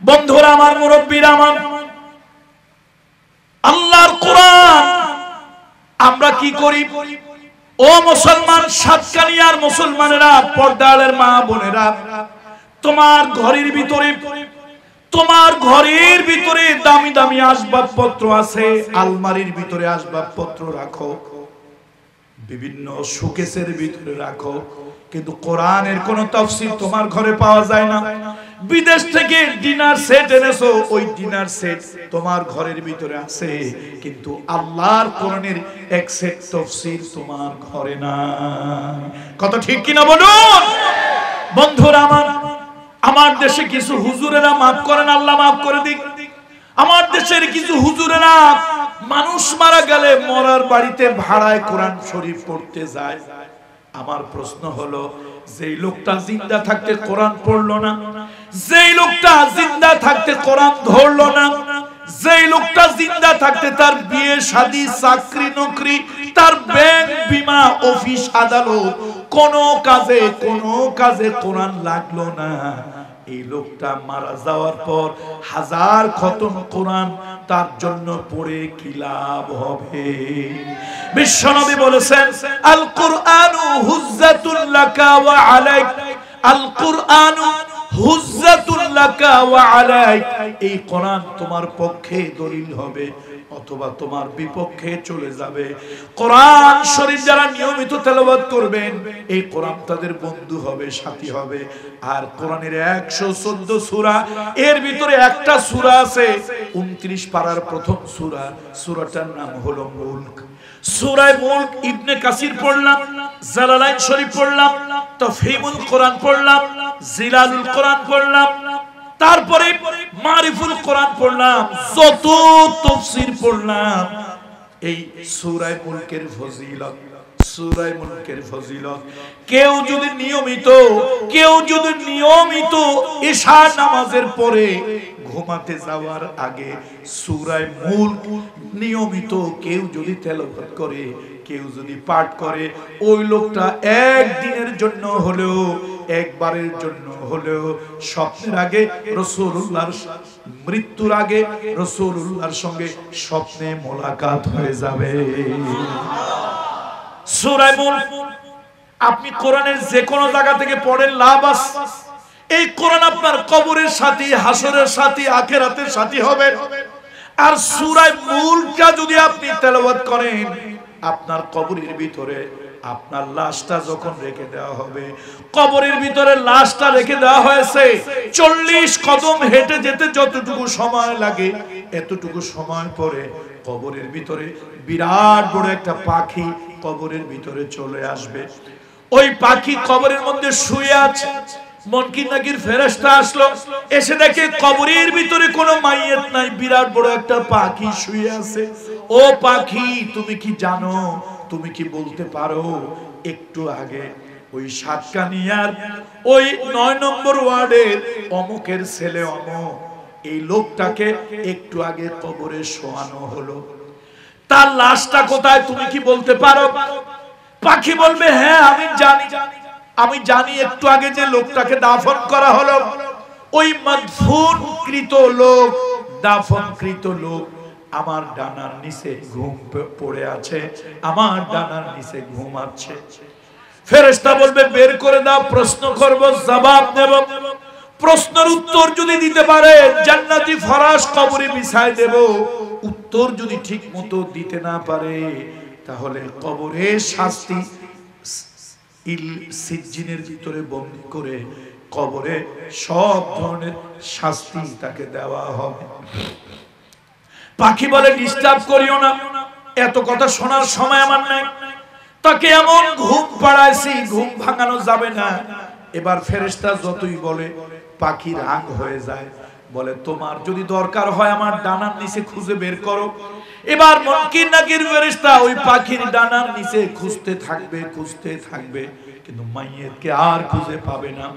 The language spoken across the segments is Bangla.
বন্ধুরা আমার, মুরব্বীরা আমার, আল্লাহর কোরআন আমরা কি করি? ও মুসলমান সাতকানিয়ার মুসলমানেরা, পর্দালের মা বোনেরা, তোমার ঘরের ভিতরে দামি দামি আসবাবপত্র আছে, আলমারির ভিতরে আসবাবপত্র রাখো, বিভিন্ন শোকেসের ভিতরে রাখো, কিন্তু কোরআনের কোন তাফসীর তোমার ঘরে পাওয়া যায় না। বিদেশ থেকে ডিনার সেট এনেছো, ওই ডিনার সেট তোমার ঘরের ভিতরে আছে, কিন্তু আল্লাহর কোরআনের এক সেট তাফসীর তোমার ঘরে না। কত ঠিক কিনা বলুন বন্ধুরা আমার? আমার দেশে কিছু হুজুরেরা, মাফ করেন, আল্লাহ মাফ করে দিক, আমার দেশের কিছু হুজুরেরা মানুষ মারা গেলে মরার বাড়িতে ভাড়ায় কোরআন শরীফ পড়তে যায়। আমার প্রশ্ন হলো, যেই লোকটা জিন্দা থাকতে কোরআন পড়লো না, যেই লোকটা জিন্দা থাকতে কোরআন ধরলো না, যেই লোকটা জিন্দা থাকতে তার বিয়ে শাদী চাকরি নকরি, তার ব্যাংক বিমা অফিস আদালত কোনো কাজে কোরআন লাগলো না, এই লোকটা মারা যাওয়ার পর হাজার খতম কোরআন তার জন্য পড়ে কি লাভ হবে? বিশ্বনবী বলেছেন, আল কুরআনু হুজ্জাতুল লাকা ওয়া আলাইক, আল কুরআনু হুজ্জাতুল লাকা ওয়া আলাইক, এই কোরআন তোমার পক্ষে দলিল হবে অথবা তোমার বিপক্ষে চলে যাবে। কোরআন শরীফ যারা নিয়মিত তেলাওয়াত করবেন, এই কোরআন তাদের বন্ধু হবে, সাথী হবে। আর কোরআনের 114 সূরা, এর ভিতরে একটা সূরা আছে 29 পারার প্রথম সূরা, সূরাটার নাম হলো মুলক। সূরা মুলক ইবনে কাসির পড়লাম, জালালাইন শরীফ পড়লাম, তাফহিমুল কোরআন পড়লাম, জিলালুল কোরআন পড়লাম, তারপরে মারিফুল কোরআন পড়লাম, যত তাফসীর পড়লাম। এই সূরা মুলকের ফজিলত, সূরা মুলকের ফজিলত কেউ যদি নিয়মিত ইশার নামাজের পরে ঘুমাতে যাওয়ার আগে সূরা মুলক নিয়মিত কেউ যদি তেলাওয়াত করে, কেউ যদি পাঠ করে, ওই লোকটা একদিনের জন্য হলেও, একবারের জন্য হলেও স্বপ্নের আগে রাসূলুল্লাহর মৃত্যুর আগে রাসূলুল্লাহর সঙ্গে স্বপ্নে মোলাকাত হয়ে যাবে। সূরা মুলক আপনি কোরআনের যে কোনো জায়গা থেকে পড়েন, লাভ আছে। এই কোরআন আপনার কবরের সাথী, হাসরের সাথী, আখিরাতের সাথী হবে। আর সূরা মুলকটা যদি আপনি তেলাওয়াত করেন, আপনার কবরের ভিতরে আপনার লাশটা যখন রেখে দেওয়া হবে, কবরের ভিতরে লাশটা রেখে দেওয়া হয়েছে, 40 কদম হেঁটে যেতে যতটুকু সময় লাগে, এতটুকু সময় পরে কবরের ভিতরে বিরাট বড় একটা পাখি কবরের ভিতরে চলে আসবে। ওই পাখি কবরের মধ্যে শুয়ে আছে, মুনকির নাকির ফেরেশতা আসলো, এসে দেখে কবরের ভিতরে কোনো মাইয়াত নাই, বিরাট বড় একটা পাখি শুয়ে আছে। ও পাখি, তুমি কি জানো, তুমি কি বলতে পারো, একটু আগে ওই সাতকানিয়ার ওই 9 নম্বর ওয়ার্ডের অমুকের ছেলে অমুক, এই লোকটাকে একটু আগে কবরে শোয়ানো হলো, তার লাশটা কোথায়, তুমি কি বলতে পারো? পাখি বলবে, হ্যাঁ আমি জানি, একটু আগে যে লোকটাকে দাফন করা হলো, ওই মাদফুনকৃত লোক, দাফনকৃত লোক আমার ডানার নিচে ঘুম পড়ে আছে, আমার ডানার নিচে ঘুমাচ্ছে। ফেরেশতা বলবে, বের করে দাও, প্রশ্ন করব, জবাব দেব। প্রশ্নের উত্তর যদি দিতে পারে জান্নাতি ফরাশ কবরে বিছায় দেব, উত্তর যদি ঠিক মতো দিতে না পারে তাহলে কবরে শাস্তি সিজ্জিনের ভিতরে বন্দী করে কবরে সব ধরনের শাস্তি তাকে দেওয়া হবে। পাখি বলে, ডিস্টার্ব করিও না, এত কথা শোনার সময় আমার নাই, তাকে এমন ঘুম পাড়াইছি, ঘুম ভাঙানো যাবে না। এবার ফেরেশতা যতই বলে, পাখি রাগ হয়ে যায়, বলে, তোমার যদি দরকার হয় আমার ডানার নিচে খুঁজে বের করো। এবার মুনকির নাকির ফেরেশতা ওই পাখির ডানার নিচে খুঁজতে থাকবে, কিন্তু মাইয়াতকে আর খুঁজে পাবে না।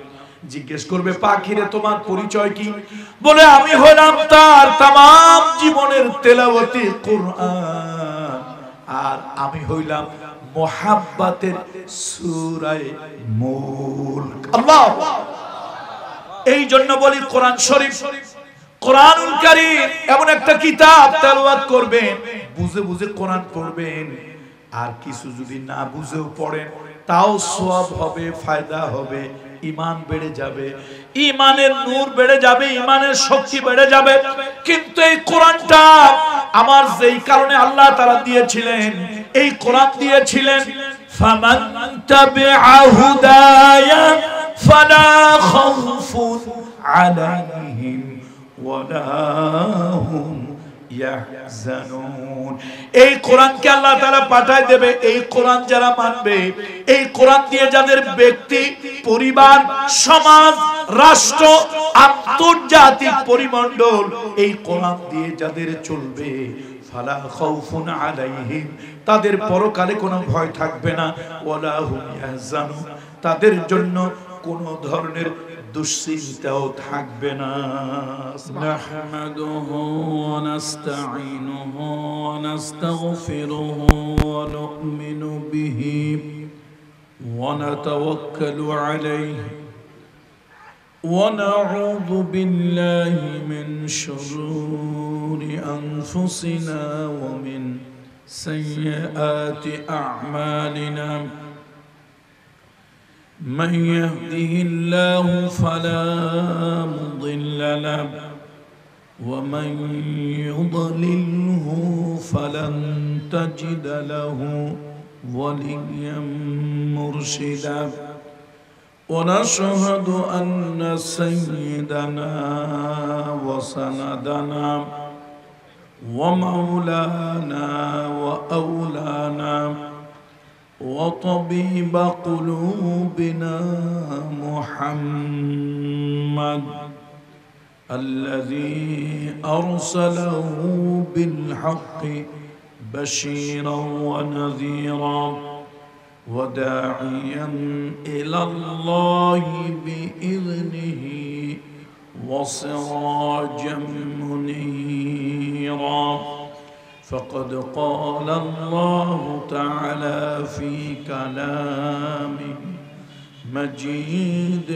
জিজ্ঞেস করবে, পাখিরে তোমার পরিচয় কি? বলে, আমি হলাম তার তামাম জীবনের তেলাওয়াতে কোরআন, আর আমি হইলাম মুহাব্বতের সূরা মুলক। আল্লাহ, এই জন্য বলি কোরআন শরীফ কোরআনুল কারীম এমন একটা কিতাব তেলাওয়াত করবেন, বুঝে বুঝে কোরআন পড়বেন, আর কিছু যদি না বুঝেও পড়েন তাও সওয়াব হবে, ফায়দা হবে, ঈমান বেড়ে যাবে, ঈমানের নূর বেড়ে যাবে, ঈমানের শক্তি বেড়ে যাবে। কিন্তু এই কোরআনটা আমার যেই কারণে আল্লাহ তাআলা দিয়েছিলেন, এই কোরআন দিয়েছিলেন ফামান তাবিআ হুদায়া ফালা খাউফুন আলাইহিম ওয়ালা হুম ইয়াহজানুন। এই কোরআনকে আল্লাহ তাআলা পাঠায় দেবে। এই কোরআন যারা মানবে, এই কোরআন দিয়ে যাদের ব্যক্তি, পরিবার, সমাজ, রাষ্ট্র, আন্তর্জাতিক পরিমণ্ডল এই কোরআন দিয়ে যাদের চলবে, ফালা খাউফুন আলাইহিম, তাদের পরকালে কোনো ভয় থাকবে না, ওয়ালা হুম ইয়াহজানুন, তাদের জন্য কোনো ধরনের দুশ্চিন্তাও থাকবে না। নাহমাদুহু ওয়া নাস্তাঈনুহু ওয়া নাস্তাগফিরুহু ওয়া নু'মিনু বিহি ওয়া নাতাওয়াক্কালু আলাইহি ওয়া নাউযু বিল্লাহি মিন শুরুরি আনফুসিনা ওয়া মিন সাইয়্যাতি আ'মালিনা। من يهده الله فلا مضل له ومن يضلله فلن تجد له وليا مرشدا. ونشهد أن سيدنا وسندنا ومولانا وأولانا وطبيب قلوبنا محمد الذي أرسله بالحق بشيرا ونذيرا وداعيا إلى الله بإذنه وسراجا منيرا. فقد قال الله تعالى في كلامه المجيد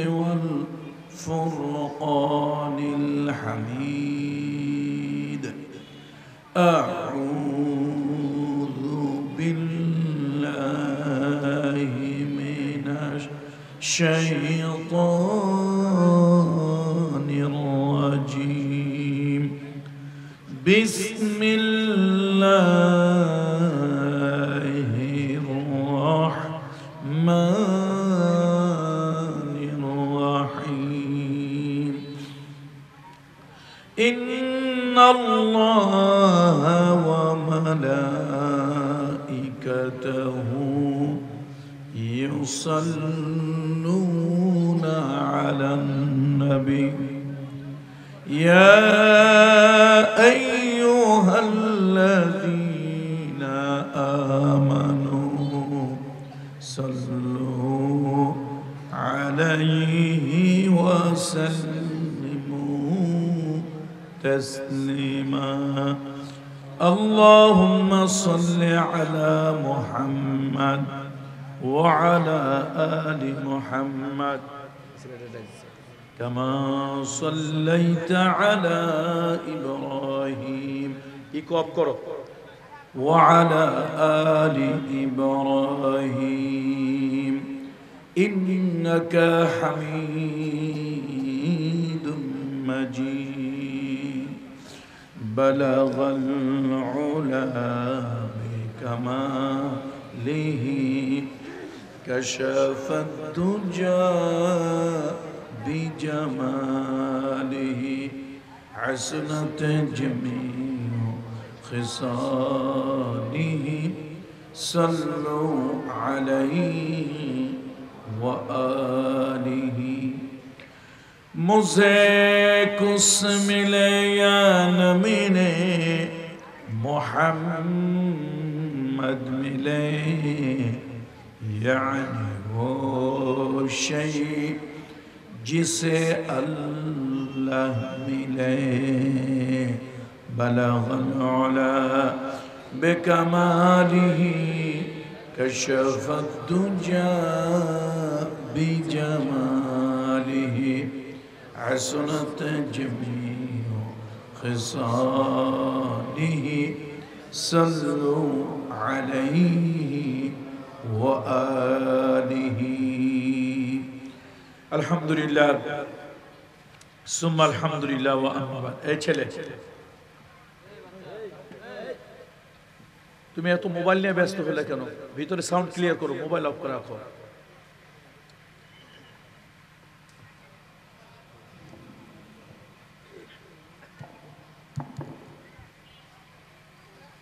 والفرقان الحميد. أعوذ بالله من الشيطان الرجيم. بسم الله الرحمن الرحيم. إن الله وملائكته يصلون على النبي يا أيها الذين آمنوا صلوا عليه وسلموا تسليما. اللهم صل على محمد وعلى آل محمد كما صليت على إبراهيم وعلى آل إبراهيم إنك حميد مجيد. بلغ العلا بكماله كشف الدجى بجماله حسنت جميع خصاله. صلوا عليه وآله. मुझे कुछ मिले या न मिले मोहम्मद मिले, यानी वो शय जिसे अल्लाह मिले. बलगल उला बिकमालिही कशफत दुजा बिजमालिही हसनत जमीउ خصاله صلوا عليه وآله الحمد لله ثم الحمد لله وأما بعد এই ছেলে তুমি এত মোবাইল নিয়ে ব্যস্ত হলে কেন ভিতরে সাউন্ড ক্লিয়ার করো মোবাইল অফ করে রাখো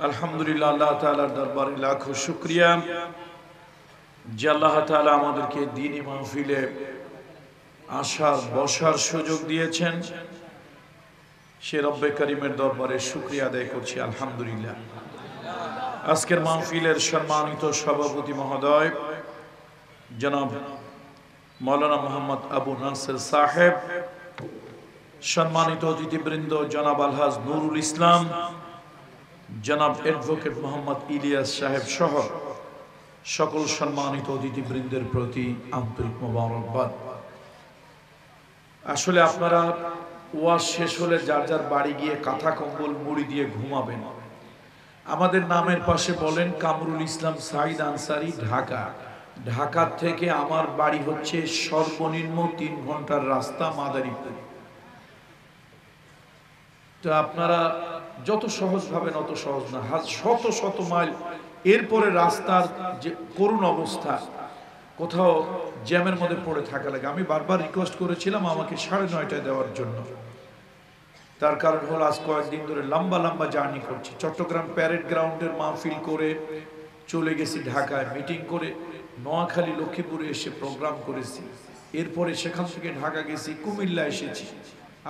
আলহামদুলিল্লাহ আল্লাহ তাআলার দরবারে লাখো শুকরিয়া যে আল্লাহ তাআলা আমাদেরকে দ্বীনি মাহফিলে আসার বসার সুযোগ দিয়েছেন সে রব্বে করিমের দরবারে শুকরিয়া আদায় করছি আলহামদুলিল্লাহ আজকের মাহফিলের সম্মানিত সভাপতি মহোদয় জনাব মাওলানা মোহাম্মদ আবু নাসির সাহেব সম্মানিত অতিথিবৃন্দ জনাব আলহাজ নুরুল ইসলাম জনাব অ্যাডভোকেট মোহাম্মদ ইলিয়াস সাহেব সহ সকল সম্মানিত অতিথিবৃন্দের প্রতি আন্তরিক মোবারকবাদ আসলে আপনারা ওয়াজ শেষ হলে যার যার বাড়ি গিয়ে কাঁথা কম্বল মুড়ি দিয়ে ঘুমাবেন আমাদের নামের পাশে বলেন কামরুল ইসলাম সাইদ আনসারী ঢাকা ঢাকা থেকে আমার বাড়ি হচ্ছে সর্বনিম্ন 3 ঘন্টার রাস্তা মাদারীপুর তো আপনারা যত সহজ ভাবেন অত সহজ না শত শত মাইল এরপরে রাস্তার যে করুণ অবস্থা কোথাও জ্যামের মধ্যে পড়ে থাকা লাগে আমি বারবার রিকোয়েস্ট করেছিলাম আমাকে 9:30টায় দেওয়ার জন্য তার কারণ হলো আজ কয়েকদিন ধরে লম্বা লম্বা জার্নি করছি চট্টগ্রাম প্যারেড গ্রাউন্ডের মাহফিল করে চলে গেছি ঢাকায় মিটিং করে নোয়াখালী লক্ষ্মীপুরে এসে প্রোগ্রাম করেছি এরপরে সেখান থেকে ঢাকা গেছি কুমিল্লা এসেছি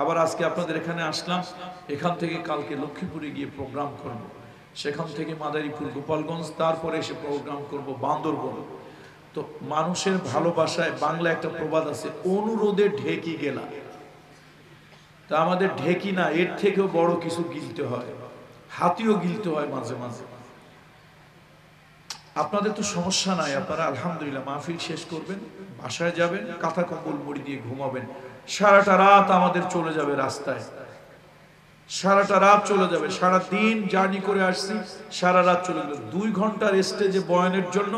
আবার আজকে আপনাদের এখানে আসলাম এখান থেকে কালকে লক্ষ্মীপুরে গিয়ে প্রোগ্রাম করব সেখান থেকে মাদারীপুর গোপালগঞ্জ তারপরে এসে প্রোগ্রাম করব বান্দরবন তো মানুষের ভালোবাসায় বাংলা একটা প্রবাদ আছে অনুরোধে ঢেকি গেলা তা আমাদের ঢেকি না এর থেকেও বড় কিছু গিলতে হয় হাতিও গিলতে হয় মাঝে মাঝে আপনাদের তো সমস্যা নাই আপনারা আলহামদুলিল্লাহ মাহফিল শেষ করবেন বাসায় যাবেন কাঁথা কম্বল মুড়ি দিয়ে ঘুমাবেন সারাটা রাত আমাদের চলে যাবে রাস্তায় সারাটা রাত চলে যাবে সারা দিন জার্নি করে আসছি সারা রাত চলে গেল 2 ঘন্টার স্টেজে বয়ানের জন্য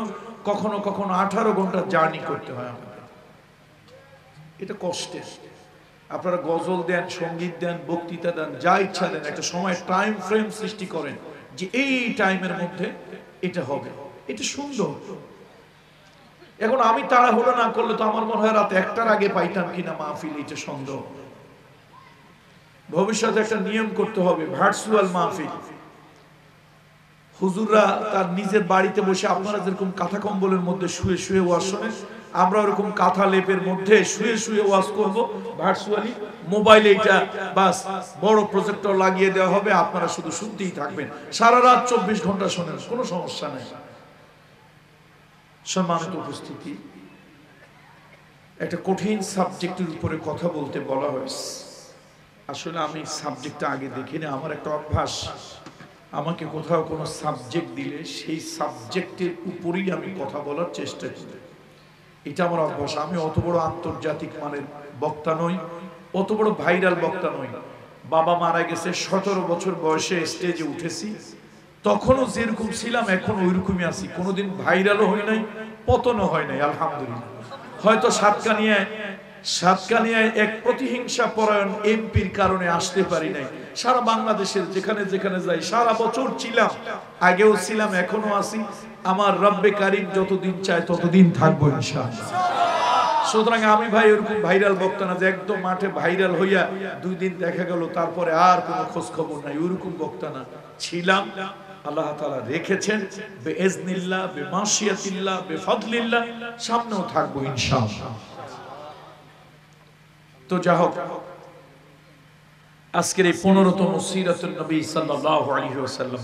কখনো কখনো 18 ঘন্টা জার্নি করতে হয় আমাদের এটা কষ্টের আপনারা গজল দেন সঙ্গীত দেন বক্তৃতা দেন যা ইচ্ছা দেন একটা সময় টাইম ফ্রেম সৃষ্টি করেন যে এই টাইমের মধ্যে এটা হবে এটা সুন্দর এখন আমি তাড়াহুড়ো না করলে তো আমার মনে হয় রাত 1টার আগে পাইতাম কিনা মাহফিল এটা সন্দেহ ভবিষ্যতে একটা নিয়ম করতে হবে ভার্চুয়াল মাহফিল হুজুররা তার নিজের বাড়িতে বসে আপনারা যেরকম কাঁথা কম্বলের মধ্যে শুয়ে শুয়ে ওয়াজ শোনেন আমরা ওরকম কাঁথা লেপের মধ্যে শুয়ে শুয়ে ওয়াজ করব ভার্চুয়ালি মোবাইলে এটা বাস বড় প্রজেক্টর লাগিয়ে দেওয়া হবে আপনারা শুধু শুনতেই থাকবেন সারা রাত 24 ঘন্টা শোনেন কোনো সমস্যা নেই সম্মানিত উপস্থিতি একটা কঠিন সাবজেক্টের উপরে কথা বলতে বলা হয়েছে আসলে আমি সাবজেক্টটা আগে দেখিনি আমার একটা অভ্যাস আমাকে কোথাও কোনো সাবজেক্ট দিলে সেই সাবজেক্টের উপরেই আমি কথা বলার চেষ্টা করি এটা আমার অভ্যাস আমি অত বড় আন্তর্জাতিক মানের বক্তা নই অত বড় ভাইরাল বক্তা নই বাবা মারা গেছে 17 বছর বয়সে স্টেজে উঠেছি তখনও যেরকম ছিলাম এখন ওইরকমই আছি কোনোদিন ভাইরালও হয় নাই পতনও হয় নাই আলহামদুলিল্লাহ হয়তো সাতকানিয়ায় এক প্রতিহিংসা পরায়ণ এমপির কারণে আসতে পারি নাই সারা বাংলাদেশের যেখানে যেখানে যাই সারা বছর ছিলাম আগেও ছিলাম এখনো আছি আমার রব্বে কারীম যতদিন চায় ততদিন থাকবো ইনশাআল্লাহ সুতরাং আমি ভাই এরকম ভাইরাল বক্তা না যে একদম মাঠে ভাইরাল হইয়া 2 দিন দেখা গেল তারপরে আর কোনো খোঁজ খবর নাই ওরকম বক্তা না ছিলাম আল্লাহ তাআলা রেখেছেন বিইজনিল্লাহ বিমাশিয়াতিল্লাহ বিফadlillah সামনেও থাকবো ইনশাআল্লাহ তো যা হোক আজকের এই 15তম সিরাতুন নবী সাল্লাল্লাহু আলাইহি ওয়াসাল্লাম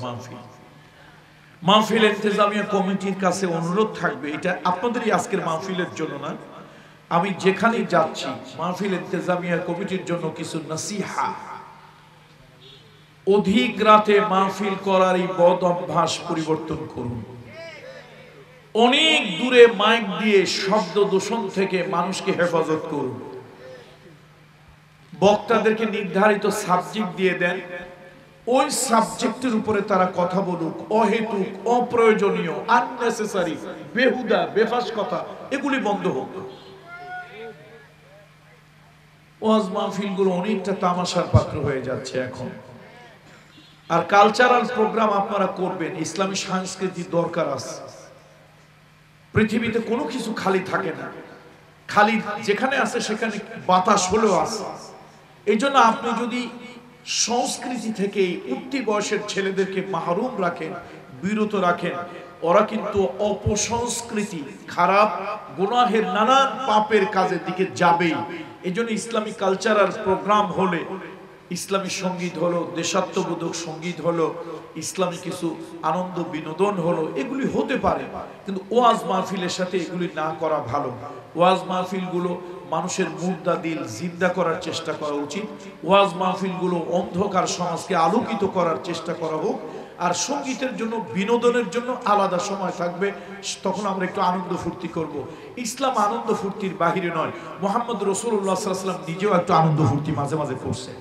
মাহফিল ইন্তেজামিয়া কমিটির কাছে অনুরোধ থাকবে এটা আপনাদেরই আজকের মাহফিলের জন্য না আমি যেখানেই যাচ্ছি মাহফিল ইন্তেজামিয়া কমিটির জন্য কিছু নসিহা অধিক রাতে মাহফিল করার এই বদ অভ্যাস পরিবর্তন করুন অনেক দূরে মাইক দিয়ে শব্দ দূষণ থেকে মানুষকে হেফাজত করুন বক্তাদেরকে নির্ধারিত সাবজেক্ট দিয়ে দেন, ওই সাবজেক্টের উপরে তারা কথা বলুক, অহেতুক, অপ্রয়োজনীয়, আননেসেসারি, বেহুদা, বেফাস কথা এগুলি বন্ধ হোক। ওয়াজ মাহফিলগুলো অনেকটা তামাশার পাত্র হয়ে যাচ্ছে এখন। আর কালচারাল প্রোগ্রাম আপনারা করবেন, ইসলামী সংস্কৃতি দরকার আছে। পৃথিবীতে কোনো কিছু খালি থাকে না, খালি যেখানে আছে সেখানে বাতাস হলেও আছে। এই জন্য আপনি যদি সংস্কৃতি থেকে উঠতি বয়সের ছেলেদেরকে মাহরুম রাখেন, বিরত রাখেন, ওরা কিন্তু অপসংস্কৃতি, খারাপ গুনাহের নানান পাপের কাজের দিকে যাবেই। এই জন্য ইসলামী কালচারাল প্রোগ্রাম হলে, ইসলামী সঙ্গীত হলো, দেশাত্মবোধক সঙ্গীত হলো, ইসলামী কিছু আনন্দ বিনোদন হলো, এগুলি হতে পারে, কিন্তু ওয়াজ মাহফিলের সাথে এগুলি না করা ভালো। ওয়াজ মাহফিলগুলো মানুষের মুর্দা দিল জিন্দা করার চেষ্টা করা উচিত। ওয়াজ মাহফিলগুলো অন্ধকার সমাজকে আলোকিত করার চেষ্টা করা হোক। আর সঙ্গীতের জন্য, বিনোদনের জন্য আলাদা সময় থাকবে, তখন আমরা একটু আনন্দ ফুর্তি করব। ইসলাম আনন্দ ফুর্তির বাহিরে নয়। মুহাম্মদ রাসূলুল্লাহ সাল্লাল্লাহু আলাইহি ওয়াসাল্লাম নিজেও একটু আনন্দ ফুর্তি মাঝে মাঝে করছেন।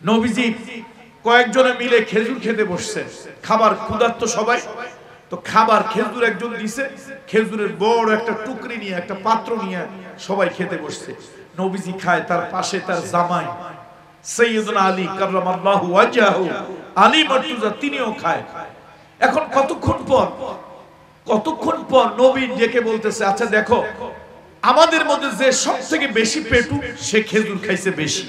নবীজি কয়েকজনে মিলে খেজুর খেতে বসছে, খাবার ক্ষুধার্ত সবাই, তো খাবার খেজুর একজন দিছে, খেজুরের বড় একটা টুকরি নিয়ে, একটা পাত্র নিয়ে সবাই খেতে বসছে। নবীজি খায়, তার পাশে তার জামাই সাইয়্যিদুনা আলী কাররামাল্লাহু ওয়াজহাহু, আলী মারতুজা, তিনিও খায়। এখন কতক্ষণ পর নবী ডেকে বলতেছে, আচ্ছা দেখো, আমাদের মধ্যে যে সবথেকে বেশি পেটুক সে খেজুর খাইছে বেশি।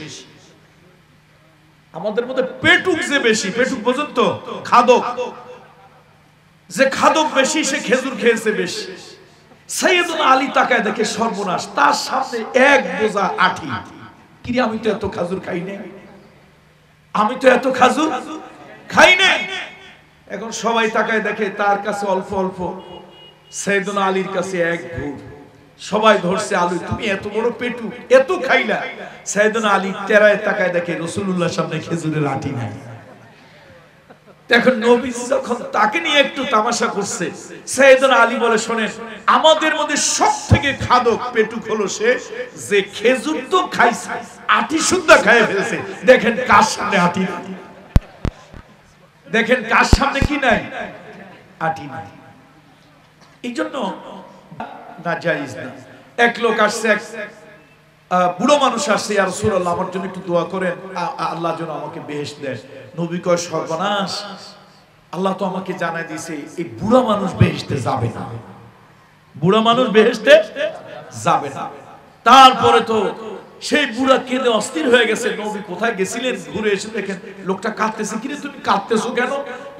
আমাদের মধ্যে পেটুক যে বেশি, পেটুক বোঝেন তো, খাদক, যে খাদক বেশি সে খেজুর খেয়েছে বেশি। সাইয়্যিদুনা আলী তাকায় দেখে সর্বনাশ, তার সামনে এক বোঝা আঠি। কিরে, আমি তো এত খাজুর খাই নাই, আমি তো এত খাজুর খাই নাই। এখন সবাই তাকায় দেখে তার কাছে অল্প অল্প, সাইয়্যিদুনা আলীর কাছে এক ভুর। সবাই ধরছে আলু, তুমি এত বড় পেটু, এত খাইলা। সাইয়্যিদুনা আলী তেরায় তাকায় দেখে রাসূলুল্লাহর সামনে খেজুরের আটি নাই। এখন নবী যখন তাকে নিয়ে একটু তামাশা করছে, সাইয়্যিদুনা আলী বলে, শোনেন, আমাদের মধ্যে সবথেকে খাদক পেটুক হলো সে যে খেজুর তো খাইছে, আটি সুদ্ধা খায় ফেলছে। দেখেন কার সামনে আটি নাই, দেখেন কার সামনে কি নাই, আটি নাই। এই জন্য না, জায়েজ না। এক লোক আসছে, এক বুড়ো মানুষ আসছে, ইয়া রাসূলুল্লাহ আমার জন্য একটু দোয়া করেন, আল্লাহ যেন আমাকে বেহেশত দেয়। নবী কয়, সর্বনাশ, আল্লাহ তো আমাকে জানাই দিয়েছে এই বুড়া মানুষ বেহেশতে যাবে না, বুড়া মানুষ বেহেশতে যাবে না। তারপরে তো সেই বুড়া কেঁদে অস্থির হয়ে গেছে। নবী কোথায় গেছিলেন, ঘুরে এসে দেখেন লোকটা কাঁদতেছে। কিরে, তুমি কাঁদতেছো কেন?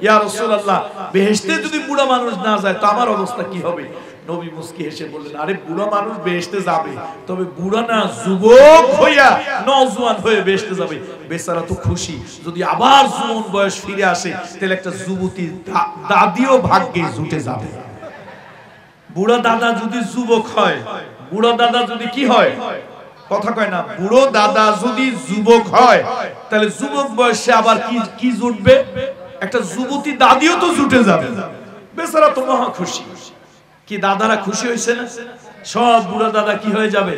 ইয়া রাসূলুল্লাহ, বেহেশতে যদি বুড়া মানুষ না যায় তো আমার অবস্থা কি হবে? নবী মুস্কি হেসে বললেন, আরে বুড়া মানুষ বেহেশতে যাবে, তবে বুড়া না, যুবক হইয়া নওজোয়ান হয়ে বেহেশতে যাবে। বেচারা তো খুশি, যদি আবার যৌবন বয়স ফিরে আসে তাহলে একটা যুবতী দাদিও ভাগ্যে জুটে যাবে। বুড়া দাদা যদি যুবক হয়, বুড়া দাদা যদি কি হয়, কথা কয় না, বুড়ো দাদা যদি যুবক হয় তাহলে যুবক বয়সে আবার কি জুটবে, একটা যুবতী দাদিও তো জুটে যাবে। বেচারা তো মহা খুশি। কি দাদারা খুশি হয়েছে না? সব বুড়া দাদা কি হয়ে যাবে,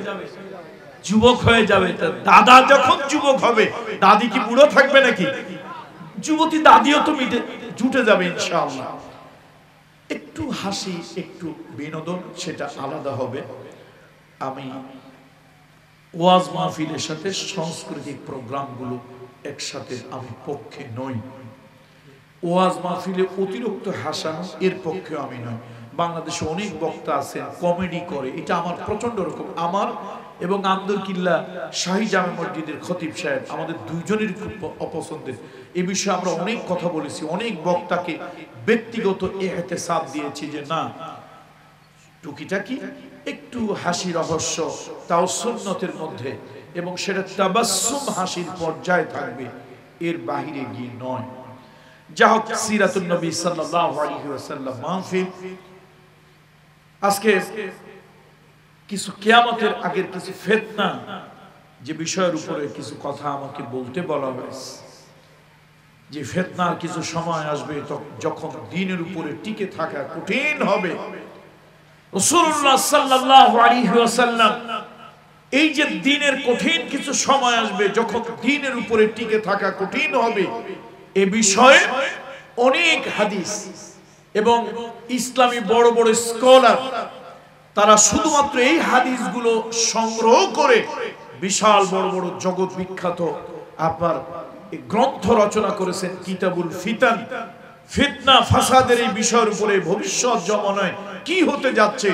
যুবক হয়ে যাবে। দাদা যখন যুবক হবে, দাদি কি বুড়ো থাকবে নাকি? যুবতী দাদিও তো জুটে যাবে ইনশাআল্লাহ। একটু হাসি, একটু বিনোদন, সেটা আলাদা হবে। আমি ওয়াজ মাহফিলের সাথে সাংস্কৃতিক প্রোগ্রামগুলো একসাথে আমি পক্ষে নই। ওয়াজ মাহফিলে অতিরিক্ত হাসানো, এর পক্ষে আমি নই। বাংলাদেশে অনেক বক্তা আছেন কমেডি করে, এটা আমার প্রচন্ড রকম, আমার এবং আন্দরকিল্লা শাহী জামে মসজিদের খতিব সাহেব, আমাদের দুইজনের খুব অপছন্দের। এ বিষয়ে আমরা অনেক কথা বলেছি, অনেক বক্তাকে ব্যক্তিগত ইহতেসাব দিয়েছি যে না, টুকিটাকি একটু হাসি রহস্য, তাও সুন্নতের মধ্যে, এবং সেটা তাবাসসুম হাসির পর্যায়ে থাকবে, এর বাহিরে গিয়ে নয়। যা হোক, সিরাতুন নবী সাল্লাল্লাহু আলাইহি ওয়াসাল্লাম মাহফিল। আজকে কিছু কিয়ামতের আগের কিছু ফিতনা, যে বিষয়ের উপরে কিছু কথা আমাকে বলতে বলা হয়েছে, যে ফিতনার কিছু সময় আসবে যখন দ্বীনের উপরে টিকে থাকা কঠিন হবে। রাসূলুল্লাহ সাল্লাল্লাহু আলাইহি ওয়াসাল্লাম এই যে দ্বীনের কঠিন কিছু সময় আসবে যখন দ্বীনের উপরে টিকে থাকা কঠিন হবে, এ বিষয়ে অনেক হাদিস এবং ইসলামী বড় বড় স্কলার তারা শুধুমাত্র এই হাদিসগুলো সংগ্রহ করে বিশাল বড় বড় জগৎ বিখ্যাত আপনার গ্রন্থ রচনা করেছেন। কিতাবুল ফিতান, ফিতনা ফাসাদের এই বিষয়ের উপরে ভবিষ্যৎ জমানায় কি হতে যাচ্ছে,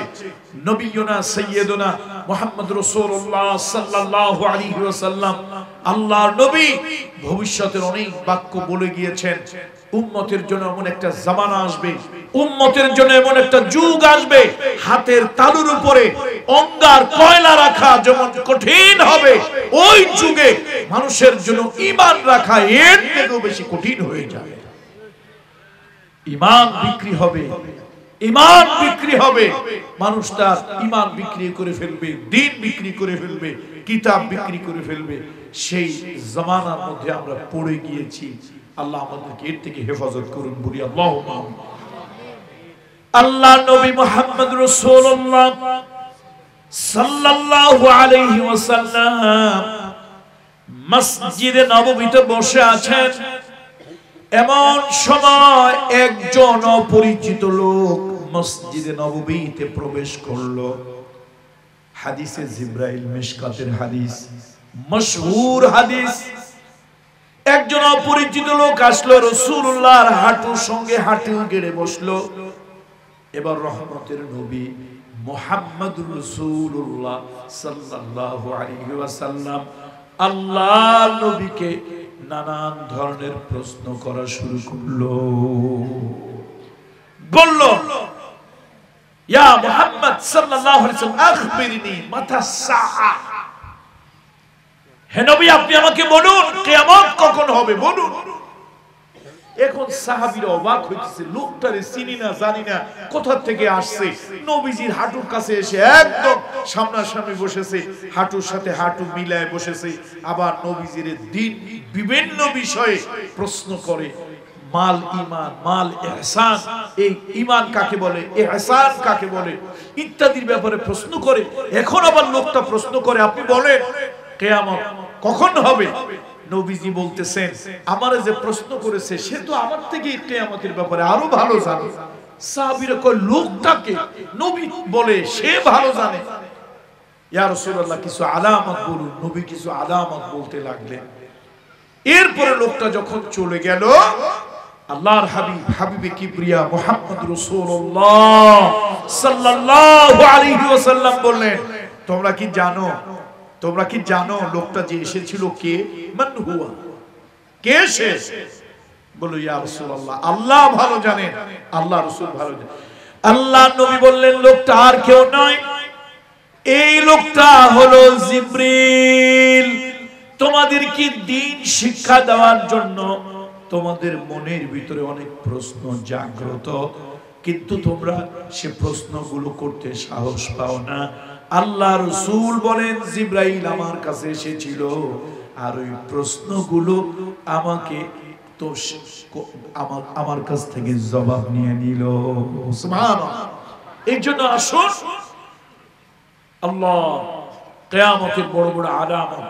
নবিয়ুনা সাইয়্যিদুনা মুহাম্মদ রাসূলুল্লাহ সাল্লাল্লাহু আলাইহি ওয়াসাল্লাম আল্লাহর নবী ভবিষ্যতের অনেক বাক্য বলে গিয়েছেন। উম্মতের জন্য এমন একটা জামানা আসবে, উম্মতের জন্য এমন একটা যুগ আসবে, হাতের তালুর উপরে অঙ্গার কয়লা রাখা যেমন কঠিন হবে, ওই যুগে মানুষের জন্য ঈমান রাখা এর থেকেও বেশি কঠিন হয়ে যাবে। ঈমান বিক্রি হবে, ঈমান বিক্রি হবে, মানুষ তার ঈমান বিক্রি করে ফেলবে, দ্বীন বিক্রি করে ফেলবে, কিতাব বিক্রি করে ফেলবে। সেই জামানার মধ্যে আমরা পড়ে গিয়েছি। আল্লাহ আমাদেরকে এর থেকে হেফাজত করুন, বলি আল্লাহুম্মা আমিন। আল্লাহ নবী মুহাম্মদ রাসূলুল্লাহ সাল্লাল্লাহু আলাইহি ওয়াসাল্লাম মসজিদে নববীতে বসে আছেন। এমন সময় একজন অপরিচিত লোক মসজিদে নববীতে প্রবেশ করলো। হাদিসে জিবরাইল, মিশকাতের হাদিস, মশহুর হাদিস। একজন অপরিচিত লোক আসলো, রাসূলুল্লাহর হাঁটুর সঙ্গে হাঁটু গেড়ে বসলো। এবার রহমতের নবী মুহাম্মদুর রাসূলুল্লাহ সাল্লাল্লাহু আলাইহি ওয়াসাল্লাম আল্লাহর নবীকে নানান ধরনের প্রশ্ন করা শুরু করলো। বলল, ইয়া মুহাম্মদ সাল্লাল্লাহু আলাইহি ওয়াসাল্লাম আখবিরনি মাতা সাআ, হে নবী আপনি আমাকে বলুন কিয়ামত কখন হবে বলুন। এখন সাহাবীরা অবাক হইতেছে, লোকটারে চিনি না জানি না, কোথা থেকে আসছে। নবীজির হাঁটুর কাছে এসে একদম সামনাসামনি বসেছে, হাঁটুর সাথে হাঁটু মিলায় বসেছে। আবার নবীজির দ্বীন বিভিন্ন বিষয়ে প্রশ্ন করে। মাল ঈমান, মাল ইহসান, এই ঈমান কাকে বলে, ইহসান কাকে বলে ইত্যাদির ব্যাপারে প্রশ্ন করে। এখন আবার লোকটা প্রশ্ন করে, আপনি বলেন কিয়ামত কখন হবে। নবীজি বলতেছেন, আমারে যে প্রশ্ন করেছে সে তো আমার থেকে কিয়ামতের ব্যাপারে আরো ভালো জানে। সাহাবীরা কয়, লোকটাকে নবী বলে সে ভালো জানে। ইয়া রাসূলুল্লাহ কিছু আলামত বলুন। নবী কিছু আলামত বলতে লাগলেন। এরপরে লোকটা যখন চলে গেল, আল্লাহর হাবিব, হাবিবে কিবরিয়া মুহাম্মদ রাসূলুল্লাহ সাল্লাল্লাহু আলাইহি ওয়াসাল্লাম বললেন, তোমরা কি জানো, তোমরা কি জানো লোকটা যে এসেছিল কে? মান হুয়া, কে সে? বলো, ইয়া রাসূলুল্লাহ আল্লাহ ভালো জানেন, আল্লাহ রাসূল ভালো জানেন। আল্লাহ নবী বললেন, লোকটা আর কেউ নয়, এই লোকটা হলো জিবরিল। তোমাদের কি দ্বীন শিক্ষা দেওয়ার জন্য তোমাদের মনের ভিতরে অনেক প্রশ্ন জাগ্রত, কিন্তু তোমরা সে প্রশ্নগুলো করতে সাহস পাও না। আল্লাহ রাসূল বলেন, জিবরাইল আমার কাছে এসেছিল আর ওই প্রশ্নগুলো আমাকে তো আমার কাছ থেকে জবাব নিয়ে নিল। সুবহানাল্লাহ। এই জন্য আসুন, আল্লাহ কিয়ামতের বড় বড় আলামত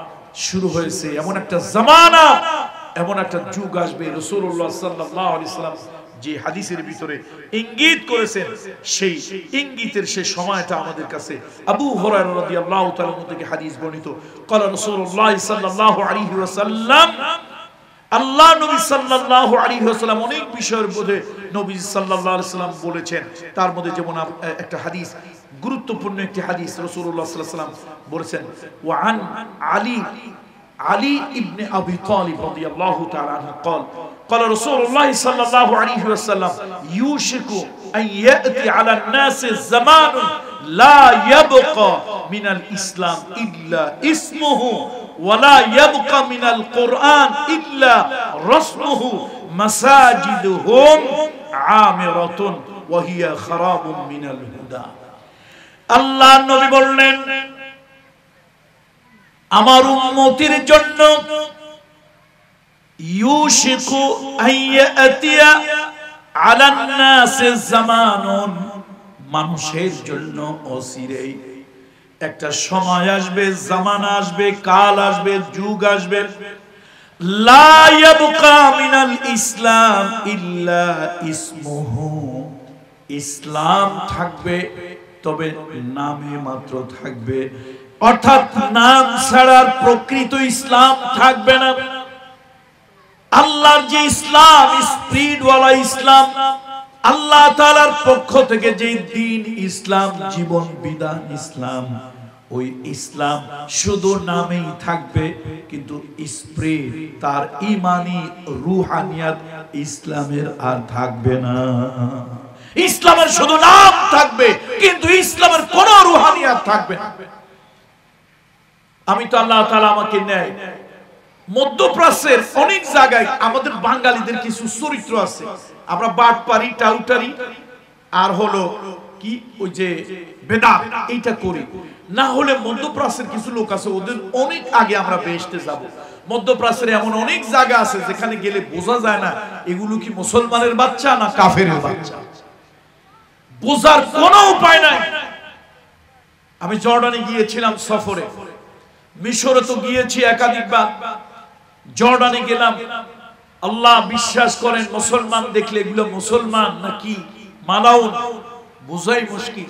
শুরু হয়েছে। এমন একটা জামানা, এমন একটা যুগ আসবে। রাসূলুল্লাহ সাল্লাল্লাহু আলাইহি ওয়াসাল্লাম যে হাদিসের ভিতরে ইঙ্গিত করেছেন, সেই ইঙ্গিতের সে সময়টা আমাদের কাছে আবু হুরায়রা রাদিয়াল্লাহু তাআলা থেকে হাদিস বর্ণিত। قال রাসূলুল্লাহ সাল্লাল্লাহু আলাইহি ওয়াসাল্লাম, আল্লাহ নবী সাল্লাল্লাহু আলাইহি ওয়াসাল্লাম অনেক বিষয়ের মধ্যে নবী সাল্লাল্লাহু আলাইহি ওয়াসাল্লাম বলেছেন। তার মধ্যে যেমন একটা হাদিস, গুরুত্বপূর্ণ একটি হাদিস, রাসূলুল্লাহ সাল্লাল্লাহু আলাইহি ওয়াসাল্লাম বলেছেন, ওয়া আন আলী ইবনে আবি তালিব রাদিয়াল্লাহু তাআলা আনহু قال قال رسول الله صلى الله عليه وسلم يوشك أن يأتي على الناس زمان لا يبقى من الإسلام إلا اسمه ولا يبقى من القرآن إلا رسمه مساجدهم عامرة وهي خراب من الهدى. الله النبي বললেন, আমার উম্মতের জন্য ইউশিকু আইয়াতিয়া আলান নাস জামানুন, মানুষের জন্য অচিরেই একটা সময় আসবে, জামানা আসবে, কাল আসবে, যুগ আসবে, লা ইয়াবকা মিনাল ইসলাম ইল্লা ইসমুহু, ইসলাম থাকবে তবে নামে মাত্র থাকবে, অর্থাৎ নাম ছাড়ার প্রকৃত ইসলাম থাকবে না। আল্লাহর যে ইসলাম, স্পিরিটওয়ালা ইসলাম, আল্লাহ তাআলার পক্ষ থেকে যে দ্বীন ইসলাম, জীবন বিধান ইসলাম, ওই ইসলাম শুধু নামেই থাকবে, কিন্তু স্পিরিট, তার ঈমানি রূহানিয়াত ইসলামের আর থাকবে না। ইসলামের শুধু নাম থাকবে, কিন্তু ইসলামের কোনো রূহানিয়াত থাকবে না। আমি তো আল্লাহ তাআলা আমাকে নেয় মধ্যপ্রাচ্যের অনেক জায়গায়, আমাদের বাঙালিদের কিছু চরিত্র আছে, আমরা বাটপারি, টাউটারি, আর হলো কি ওই যে বেদাত, এইটা করি। না হলে মধ্যপ্রাচ্যের কিছু লোক আছে, ওদের অনেক আগে আমরা বেহেশতে যাব। মধ্যপ্রাচ্যের এমন অনেক জায়গা আছে যেখানে গেলে বোঝা যায় না এগুলো কি মুসলমানের বাচ্চা না কাফেরের বাচ্চা, বোঝার কোনো উপায় নাই। আমি জর্ডানে গিয়েছিলাম সফরে, মিশরে তো গিয়েছি একাধিকবার, জর্ডানে গেলাম। আল্লাহ বিশ্বাস করেন, মুসলমান দেখলে এগুলো মুসলমান নাকি মালাউন বোঝাই মুশকিল।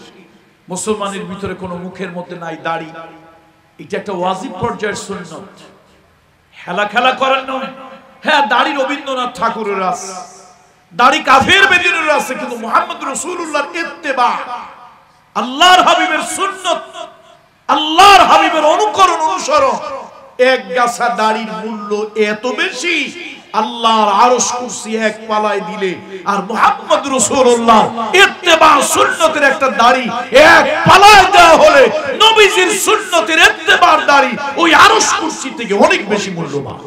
মুসলমানের ভিতরে কোনো মুখের মধ্যে নাই দাড়ি, এটা একটা ওয়াজিব পর্যায়ের সুন্নত, খেলা খেলা করেন নয়। হ্যাঁ, দাড়ি রবীন্দ্রনাথ ঠাকুরের আছে, দাড়ি কাফের বেদিনের আছে, কিন্তু মুহাম্মদ রাসূলুল্লাহর ইত্তেবা, আল্লাহর হাবিবের সুন্নত, আল্লাহর হাবিবের অনুকরণ, অনুসরণ। এক গাছা দাড়ির মূল্য এত বেশি, আল্লাহর আরশ কুরসি এক পালায় দিলে, আর মুহাম্মদ রাসূলুল্লাহ ইত্তেবা সুন্নতের একটা দাড়ি এক পালায় দেওয়া হলে নবীজির সুন্নতের ইত্তেবার দাড়ি ওই আরশ কুরসি থেকে অনেক বেশি মূল্যবান।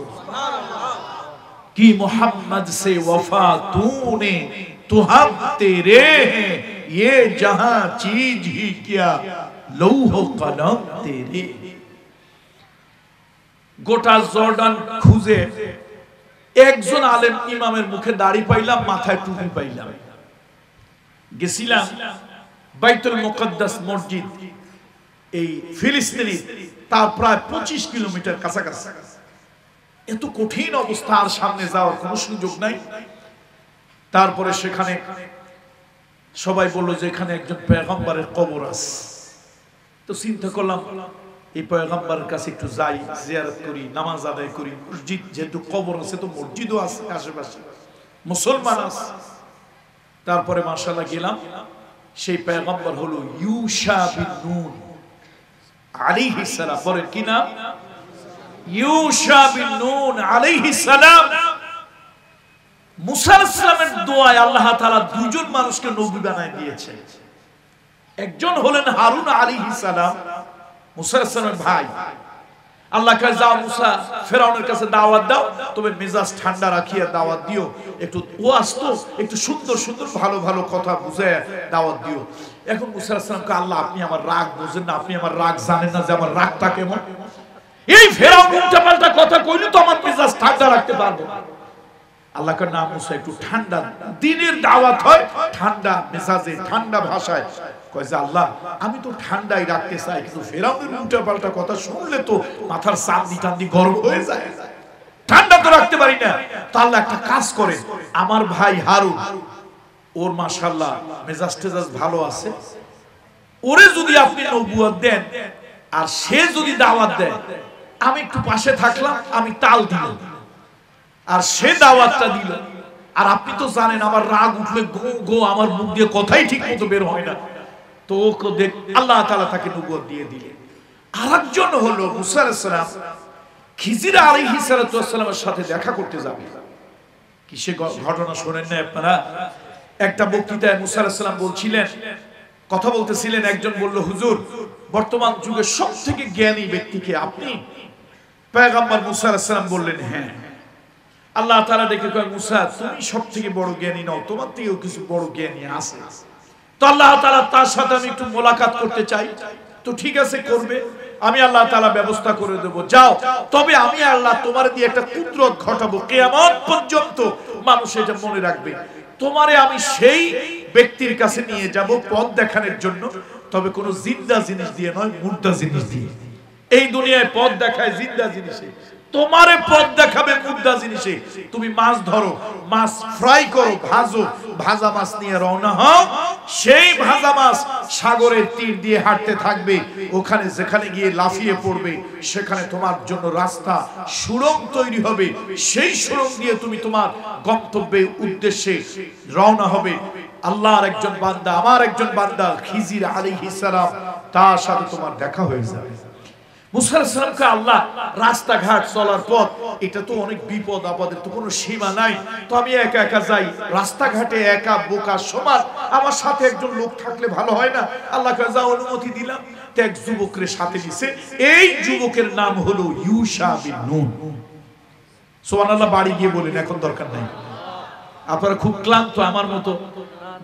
कि मोहम्मद से वफा तूने तो हम तेरे हैं, ये जहां चीज ही क्या लौह कलम तेरे। গোটা জর্ডান খুঁজে একজন আলেম ইমামের মুখে দাড়ি পাইলাম, মাথায় টুপি পাইলাম। গেছিলাম বাইতুল মুকদ্দাস মসজিদ, এই ফিলিস্তিনি, তার প্রায় 25 কিলোমিটার কাছাকাছি। এত কঠিন অবস্থা, আর সামনে যাওয়ার কোনো সুযোগ নাই। তারপরে সেখানে সবাই বলল যে এখানে একজন পয়গম্বরের কবর আছে। তো চিন্তা করলাম এই পয়গম্বরের কাছে একটু যাই, জিয়ারত করি, নামাজ আদায় করি। মসজিদ যেহেতু কবর আছে, তো মসজিদও আছে আশেপাশে, মুসলমান আছে। তারপরে মাশাআল্লাহ গেলাম, সেই পয়গম্বর হলো ইউশা বিন নুন আলাইহিস সালাম। পরে কি নাম? ইউশা বিন নুন আলাইহিস সালাম। মুসা আলাইহিস সালামের দোয়ায় আল্লাহ তাআলা দুইজন মানুষকে নবী বানায় দিয়েছেন। একজন হলেন হারুন আলাইহিস সালাম, মুসা আলাইহিস সালামের ভাই। আল্লাহ কাছে যাও মুসা, ফেরাউনের কাছে দাওয়াত দাও, তবে মেজাজ ঠান্ডা রাখিয়া দাওয়াত দিও, একটু ওয়াজ তো একটু সুন্দর সুন্দর ভালো ভালো কথা বুঝায় দাওয়াত দিও। এখন মুসা আলাইহিস সালামকে আল্লাহ, আপনি আমার রাগ বুঝেন না, আপনি আমার রাগ জানেন না যে আমার রাগটা কেমন। এই ফেরাউন উল্টাপাল্টা কথা কইলে তো আমার মেজাজ ঠান্ডা রাখতে পারবো না। আল্লাহ কার নাম মুসা একটু ঠান্ডা, দিনের দাওয়াত হয় ঠান্ডা মেজাজে, ঠান্ডা ভাষায়। কয় যে আল্লাহ, আমি তো ঠান্ডাই রাখতে চাই, কিন্তু ফেরাউনের উল্টাপাল্টা কথা শুনলে তো মাথার চাঁদি টান্দি গরম হয়ে যায়, ঠান্ডা তো রাখতে পারি না। তো আল্লাহ একটা কাজ করে, আমার ভাই হারুন, ওর মাশাআল্লাহ মেজাজ টেজাজ ভালো আছে, ওরে যদি আপনি নবুয়ত দেন আর সে যদি দাওয়াত দেয়, আমি একটু পাশে থাকলাম, আমি তাল দিলাম, আর সে দাওয়াতটা দিল। আর আপনি তো জানেন আমার রাগ উঠলে গো গো আমার মুখ দিয়ে কথাই ঠিক মতো বের হয় না। তো ওকে দেখ আল্লাহ তাআলা তাকে নবুয়ত দিয়ে দিলেন। আরেকজন হলো মুসা আলাইহিস সালাম, খিজির আলাইহিস সালামের সাথে দেখা করতে যাবে। কি সে ঘটনা শোনেন না আপনারা? একটা বক্তৃতায় মুসা আলাইহিস সালাম বলছিলেন, কথা বলতেছিলেন, একজন বলল, হুজুর বর্তমান যুগের সবথেকে জ্ঞানী ব্যক্তিকে আপনি? পয়গম্বর মুসা আলাইহিস সালাম বললেন, হ্যাঁ। আল্লাহ তাআলা ডেকে কয়, মুসা তুমি সবথেকে বড় জ্ঞানী নও, তোমার থেকেও কিছু বড় জ্ঞানী আছে। তো আল্লাহ তাআলা তার সাথে আমি একটু মোলাকাত করতে চাই। তো ঠিক আছে, করবে, আমি আল্লাহ তাআলা ব্যবস্থা করে দেব, যাও। তবে আমি আল্লাহ তোমার দিয়ে একটা কুদরত ঘটাবো, কিয়ামত পর্যন্ত মানুষ এটা মনে রাখবে। তোমারে আমি সেই ব্যক্তির কাছে নিয়ে যাব পথ দেখানোর জন্য, তবে কোনো জিন্দা জিনিস দিয়ে নয়, মুর্দা জিনিস দিয়ে। এই দুনিয়ায় পথ দেখায় জিন্দা জিনিসে, তোমারে পথ দেখাবে মুর্দা জিনিসে। তুমি মাছ ধরো, মাছ ফ্রাই করো, ভাজো, ভাজা মাছ নিয়ে রওনা হও। সেই ভাজা মাছ সাগরের তীর দিয়ে হাঁটতে থাকবে, ওখানে যেখানে গিয়ে লাফিয়ে পড়বে সেখানে তোমার জন্য রাস্তা সুড়ঙ্গ তৈরি হবে। সেই সুড়ঙ্গ দিয়ে তুমি তোমার গন্তব্যের উদ্দেশ্যে রওনা হবে। আল্লাহর একজন বান্দা, আমার একজন বান্দা খিজির আলাইহিস সালাম, তার সাথে তোমার দেখা হয়ে যাবে। মুসা আলাইহিস সালামকে আল্লাহ রাস্তাঘাট চলার পথ, এটা তো অনেক বিপদ আপদের তো কোনো সীমা নাই, তো আমি একা একা যাই রাস্তাঘাটে, একা বোকা সমান, আমার সাথে একজন লোক থাকলে ভালো হয় না? আল্লাহ যা অনুমতি দিলাম, তো এক যুবকের সাথে নিছে। এই যুবকের নাম হলো ইউশা বিন নুন। সুবহানাল্লাহ। বাড়ি গিয়ে বলেন, এখন দরকার নাই। আপনারা খুব ক্লান্ত, আমার মতো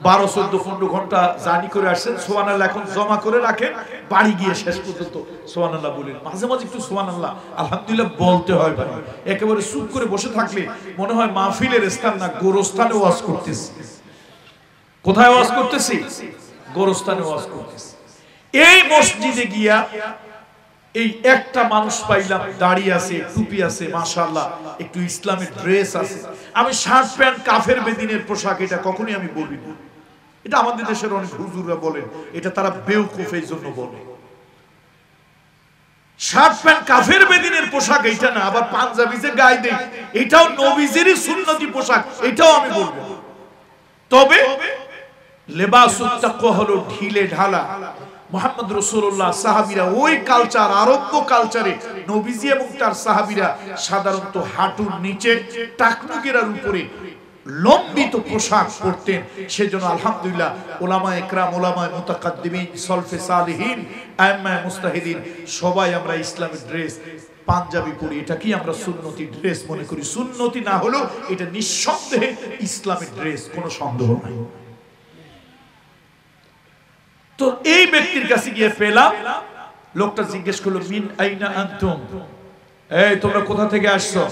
12, 14, 15 ঘন্টা জার্নি করে আসছেন। সুবহানাল্লাহ এখন জমা করে রাখেন, বাড়ি গিয়ে শেষ পর্যন্ত সুবহানাল্লাহ বলেন। মাঝে মাঝে একটু সুবহানাল্লাহ আলহামদুলিল্লাহ বলতে হয় ভাই। একেবারে চুপ করে বসে থাকলে মনে হয় মাহফিলের স্থান না, গোরস্থানে ওয়াজ করতেছি। কোথায় ওয়াজ করতেছি? গোরস্থানে ওয়াজ করতেছি। এই মসজিদে গিয়া এই একটা মানুষ পাইলাম, দাড়ি আছে, টুপি আছে, মাশাআল্লাহ, একটু ইসলামের ড্রেস আছে। আমি শার্ট প্যান্ট কাফের বেদিনের পোশাক, এটা কখনোই আমি বলি না। এটা আমাদের দেশের অনেক হুজুররা বলেন, এটা তারা বেওকুফ এই জন্য বলে। শার্ট প্যান্ট কাফের বেদিনের পোশাক এইটা না। আবার পাঞ্জাবি যে গায়ে দেই, এটাও নবীজিরই সুন্নতি পোশাক, এটাও আমি বলবো। তবে লেবাসুত তাকওয়া হলো ঢিলে ঢালা। মুহাম্মদ রাসূলুল্লাহ সাহাবীরা ওই কালচার, আরব্য কালচারে নবীজি এবং তার সাহাবীরা সাধারণত হাঁটুর নিচে টাকনুকেরার উপরে লম্বিত পোশাক পরতেন। সেজন্য আলহামদুলিল্লাহ উলামায়ে ইকরাম, উলামায়ে মুতাকাদ্দিমিন, সলফে সালেহিন, আইম্মায়ে মুস্তাহিদিন সবাই আমরা ইসলামের ড্রেস পাঞ্জাবি পরি। এটা কি আমরা সুন্নতি ড্রেস মনে করি? সুন্নতি না হলেও এটা নিঃসন্দেহে ইসলামের ড্রেস, কোনো সন্দেহ নাই। তো এই ব্যক্তির কাছে গিয়ে পেলাম, লোকটা জিজ্ঞেস করলো, মিন আইনা আনতুম, এই তোমরা কোথা থেকে আসছো?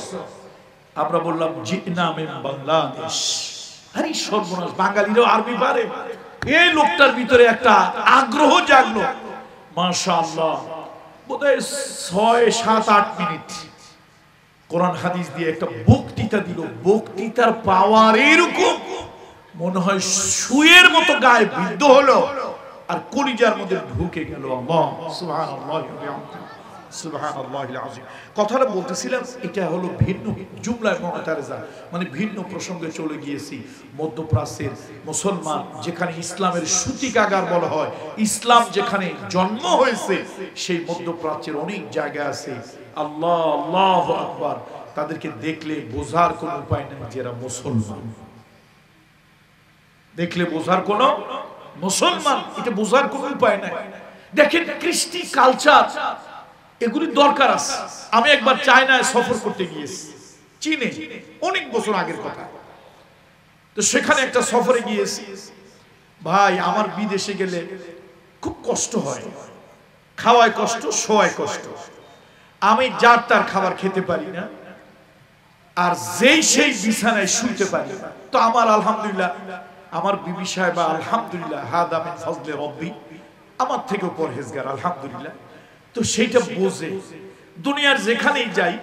আমরা বললাম জিনা মিন বাংলাদেশ। আরে সর্বনাশ, বাঙালিরাও আরবি পারে। এই লোকটার ভিতরে একটা আগ্রহ জাগলো, মাশাআল্লাহ। বোধহয় 6, 7, 8 মিনিট কোরআন হাদিস দিয়ে একটা বক্তৃতা দিল। বক্তৃতার পাওয়ার এরকম, মনে হয় সুয়ের মতো গায়ে বিদ্ধ হলো আর কলিজার মধ্যে ঢুকে গেল। আল্লাহ সুবহানাল্লাহ সুবহানাল্লাহিল আযীম। কথাটা বলতেছিলাম, এটা হলো ভিন্ন জুমলায় মুতারাজা, মানে ভিন্ন প্রসঙ্গে চলে গিয়েছি। মধ্যপ্রাচ্যের মুসলমান যেখানে ইসলামের সূতিকাগার বলা হয়, ইসলাম যেখানে জন্ম হয়েছে, সেই মধ্যপ্রাচ্যের অনেক জায়গা আছে। আল্লাহ আল্লাহু আকবার। তাদেরকে দেখলে বোঝার কোনো উপায় নেই যে এরা মুসলমান। দেখলে বোঝার কোনো মুসলমান, এটা বোঝার কোনো উপায় নাই। দেখেন কৃষ্টি কালচার, এগুলি দরকার আছে। আমি একবার চায়নায় সফর করতে গিয়েছি, চীনে, অনেক বছর আগের কথা। তো সেখানে একটা সফরে গিয়েছি। ভাই আমার বিদেশে গেলে খুব কষ্ট হয়, খাওয়ায় কষ্ট, শোয়ায় কষ্ট। আমি যার তার খাবার খেতে পারি না, আর যেই সেই বিছানায় শুইতে পারি। তো আমার আলহামদুলিল্লাহ, আমার বিবি সাহেবা আলহামদুলিল্লাহ হাদা মিন ফজলে রব্বি, আমার থেকেও পরহেজগার আলহামদুলিল্লাহ। তো সেইটা বোঝে, দুনিয়ার যেখানেই যাই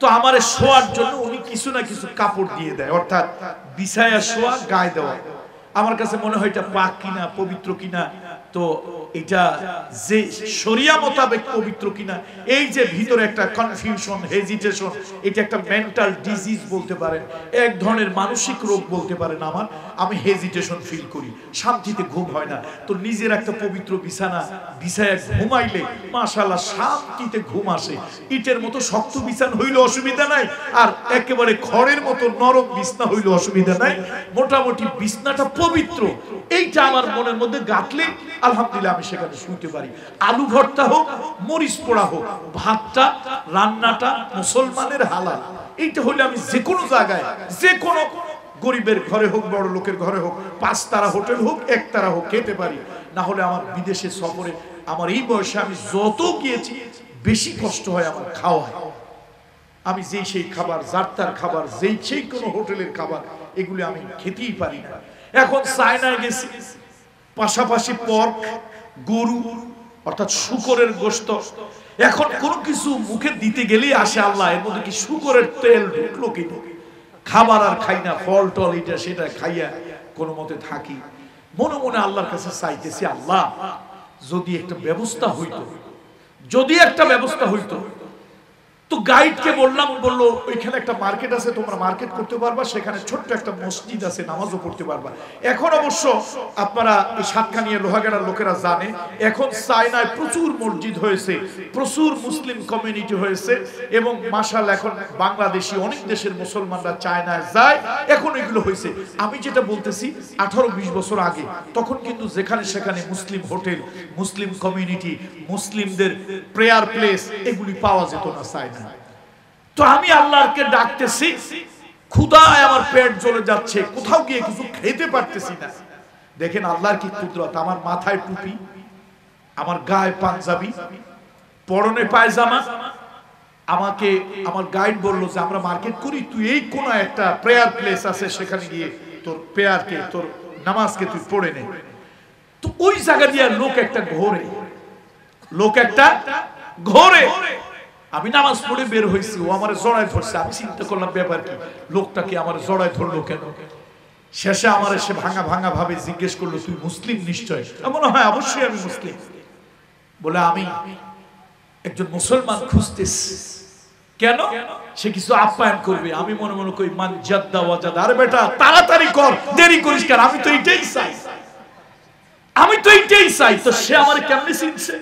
তো আমার শোয়ার জন্য উনি কিছু না কিছু কাপড় দিয়ে দেয়, অর্থাৎ বিছায়া শোয়া, গায়ে দেওয়া। আমার কাছে মনে হয় এটা পাক কিনা, পবিত্র কিনা, তো এটা যে শরিয়া মোতাবেক পবিত্র কিনা, এই যে ভিতরে একটা কনফিউশন, হেজিটেশন, এটা একটা মেন্টাল ডিজিজ বলতে পারেন, এক ধরনের মানসিক রোগ বলতে পারেন। আমি হেজিটেশন ফিল করি, শান্তিতে ঘুম হয় না। তো নিজের একটা পবিত্র বিছানা বিছায়া ঘুমাইলে মাশাআল্লাহ শান্তিতে ঘুম আসে। ইটের মতো শক্ত বিছানা হইলে অসুবিধা নাই, আর একেবারে খড়ের মতো নরম বিছনা হইলে অসুবিধা নাই। মোটামুটি বিছনাটা পবিত্র, এইটা আমার মনের মধ্যে গাঁথলে আলহামদুলিল্লাহ আমি সেখানে শুইতে পারি। আলু ভর্তা হোক, মরিচ পোড়া হোক, ভাতটা রান্নাটা মুসলমানের হালাল, এইটা হলে আমি যে কোনো জায়গায়, যে কোনো গরিবের ঘরে হোক, বড় লোকের ঘরে হোক, 5 তারা হোটেল হোক, 1 তারা হোক, খেতে পারি। না হলে আমার বিদেশে সফরে, আমার এই বয়সে আমি যত গিয়েছি, বেশি কষ্ট হয় আমার খাওয়া। আমি যেই সেই খাবার, যার খাবার, যেই সেই কোনো হোটেলের খাবার, এগুলি আমি খেতেই পারি না। এখন চায়নায় গেছি, পাশাপাশি পর্ক, গরু অর্থাৎ শূকরের গোশত। এখন কোনো কিছু মুখে দিতে গেলেই আসে আল্লাহ, এর মধ্যে কি শূকরের তেল ঢুকলো কিনা, খাবার আর খাই না, ফল টল এটা সেটা খাইয়া কোনো মতে থাকি। মনে মনে আল্লাহর কাছে চাইতেছি, আল্লাহ যদি একটা ব্যবস্থা হইতো, যদি একটা ব্যবস্থা হইতো। তো গাইডকে বললাম, বললো ওইখানে একটা মার্কেট আছে, তোমরা মার্কেট করতে পারবা, সেখানে ছোট্ট একটা মসজিদ আছে, নামাজও পড়তে পারবা। এখন অবশ্য আপনারা এই সাতকানিয়া লোহাগাড়ার লোকেরা জানে, এখন চায়নায় প্রচুর মসজিদ হয়েছে, প্রচুর মুসলিম কমিউনিটি হয়েছে, এবং মাশাআল্লাহ এখন বাংলাদেশি অনেক দেশের মুসলমানরা চায়নায় যায়, এখন এগুলো হয়েছে। আমি যেটা বলতেছি 18-20 বছর আগে, তখন কিন্তু যেখানে সেখানে মুসলিম হোটেল, মুসলিম কমিউনিটি, মুসলিমদের প্রেয়ার প্লেস এগুলি পাওয়া যেত না চায়না। তো আমি আল্লাহকে ডাকতেছি, ক্ষুধায় আমার পেট জ্বলে যাচ্ছে, কোথাও গিয়ে কিছু খেতে পারতেছি না। দেখেন আল্লাহর কি কুদরত, আমার মাথায় টুপি, আমার গায়ে পাঞ্জাবি, পরনে পায়জামা। আমাকে আমার গাইড বললো যে আমরা মার্কেট করি, তুই এই কোন একটা প্রেয়ার প্লেস আছে, সেখানে গিয়ে তোর প্রেয়ারকে, তোর নামাজকে তুই পড়ে নে। তো ওই জায়গা দিয়ে লোক একটা ঘোরে, আমি নামাজ পড়ে বের হয়েছি, ও আমার জড়ায় ধরছে। আমি চিন্তা করলাম ব্যাপার কি, লোকটাকে আমার জড়ায় ধরলো কেন? শেষে আমার এসে ভাঙা ভাঙা ভাবে জিজ্ঞেস করলো, তুই মুসলিম নিশ্চয়? মনে হয় অবশ্যই আমি মুসলিম। বলে আমি একজন মুসলমান খুঁজতেছি। কেন? সে কিছু আপ্যায়ন করবে। আমি মনে মনে কই, মান জাদ্দা ওয়াজাদা, আরে বেটা তাড়াতাড়ি কর, দেরি করিস কেন, আমি তো এইটাই চাই। তো সে আমার কেমনে চিনছে?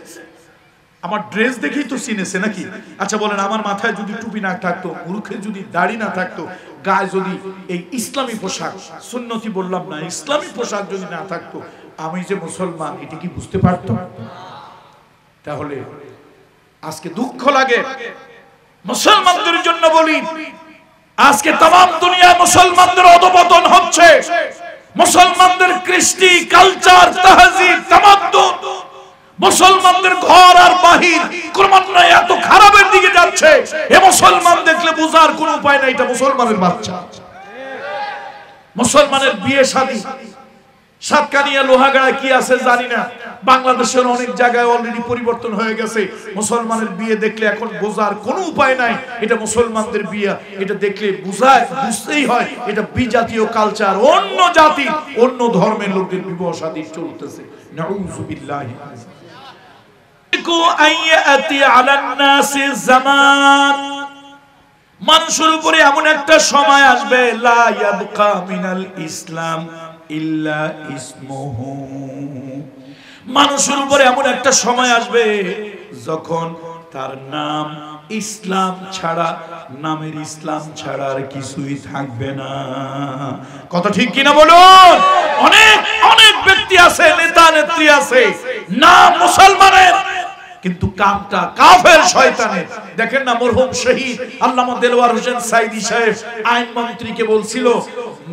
আমার ড্রেস দেখেই তো চিনেছে নাকি? আচ্ছা বলেন, আমার মাথায় যদি টুপি না থাকতো, মুখে যদি দাড়ি না থাকতো, গায়ে যদি এই ইসলামী পোশাক, সুন্নতি বললাম না, ইসলামী পোশাক যদি না থাকতো, আমি যে মুসলমান এটা কি বুঝতে পারতো? তাহলে আজকে দুঃখ লাগে মুসলমানদের জন্য। বলি আজকে तमाम দুনিয়ায় মুসলমানদের অধঃপতন হচ্ছে, মুসলমানদের কৃষ্টি, কালচার, তাহজিব, তামাদ্দুন, মুসলমানদের ঘর আর বাহির ক্রমান্বয়ে এত খারাপের দিকে যাচ্ছে, এ মুসলমান দেখলে বোঝার কোনো উপায় নাই এটা মুসলমানের বাচ্চা। মুসলমানের বিয়ে শাদী, সাতকানিয়া লোহাগাড়া কি আছে জানি না, বাংলাদেশের অনেক জায়গায় অলরেডি পরিবর্তন হয়ে গেছে। মুসলমানের বিয়ে দেখলে এখন বোঝার কোনো উপায় নাই এটা মুসলমানদের বিয়ে। এটা দেখলে বুঝতেই হয় এটা বিজাতীয় কালচার, অন্য জাতি, অন্য ধর্মের লোকদের বিবাহ শাদী চলতেছে। নাউযুবিল্লাহি। মানুষের উপরে এমন একটা সময় আসবে, লা ইয়াবকা মিনাল ইসলাম ইল্লা ইসমুহু। মানুষের উপরে এমন একটা সময় আসবে যখন তার নাম ইসলাম ছাড়া, নামের ইসলাম ছাড়া আর কিছুই থাকবে না। কত ঠিক কিনা বলুন? অনেক অনেক ব্যক্তি আছে, নেতা নেত্রী আছে, নাম মুসলমানের কিন্তু কামটা কাফের শয়তানের। দেখেন না মরহুম শহীদ আল্লামা দেলওয়ার হোসেন সাইদি সাহেব আইন মন্ত্রীকে বলছিল,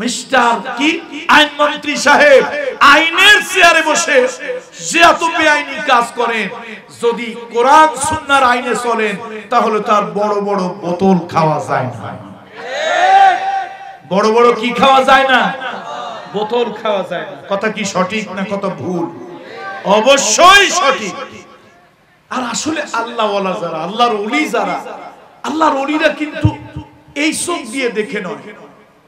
মিস্টার কি আইন মন্ত্রী সাহেব, আইনের চেয়ারে বসে যে এত বেআইনি কাজ করেন, যদি কোরআন সুন্নাহর আইনে চলেন তাহলে তার বড় বড় বোতল খাওয়া যায় না। বড় বড় কি খাওয়া যায় না? বোতল খাওয়া যায় না। কথা কি সঠিক না কত ভুল? অবশ্যই সঠিক। আর আসলে আল্লাহওয়ালা যারা, আল্লাহর ওলি যারা, আল্লাহর ওলিরা কিন্তু এই চোখ দিয়ে দেখে নয়,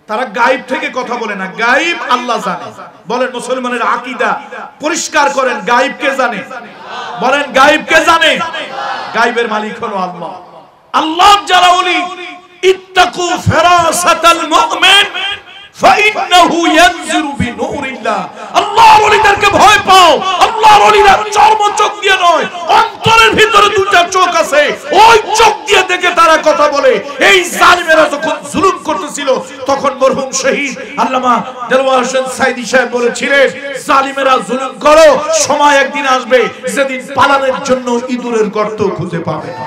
তারা গায়েব থেকে কথা বলে না, গায়েব আল্লাহ জানে। বলেন মুসলমানের আকীদা পরিষ্কার করেন, গায়েব কে জানে? বলেন গায়েব কে জানে? গায়েবের মালিক হলো আল্লাহ। আল্লাহ যারা ওলি, ইত্তাকু ফিরাসাতাল মুমিন ফাইন্নাহু ইয়ানজিরু বিনূরিল্লাহ। আল্লাহর ওলিদেরকে ভয় পাও। আল্লাহর ওলিরা চর্ম চোখ দিয়ে নয়, অন্তরের ভিতরে দুটো চোখ আছে, ওই চোখ দিয়ে দেখে তারা কথা বলে। এই জালিমেরা যখন জুলুম করতেছিল তখন মরহুম শহীদ আল্লামা দেলওয়ার হোসেন সাইদি সাহেব বলেছিলেন, জালিমেরা জুলুম করো, সময় একদিন আসবে যেদিন পালানোর জন্য ইঁদুরের গর্ত খুঁজে পাবে না।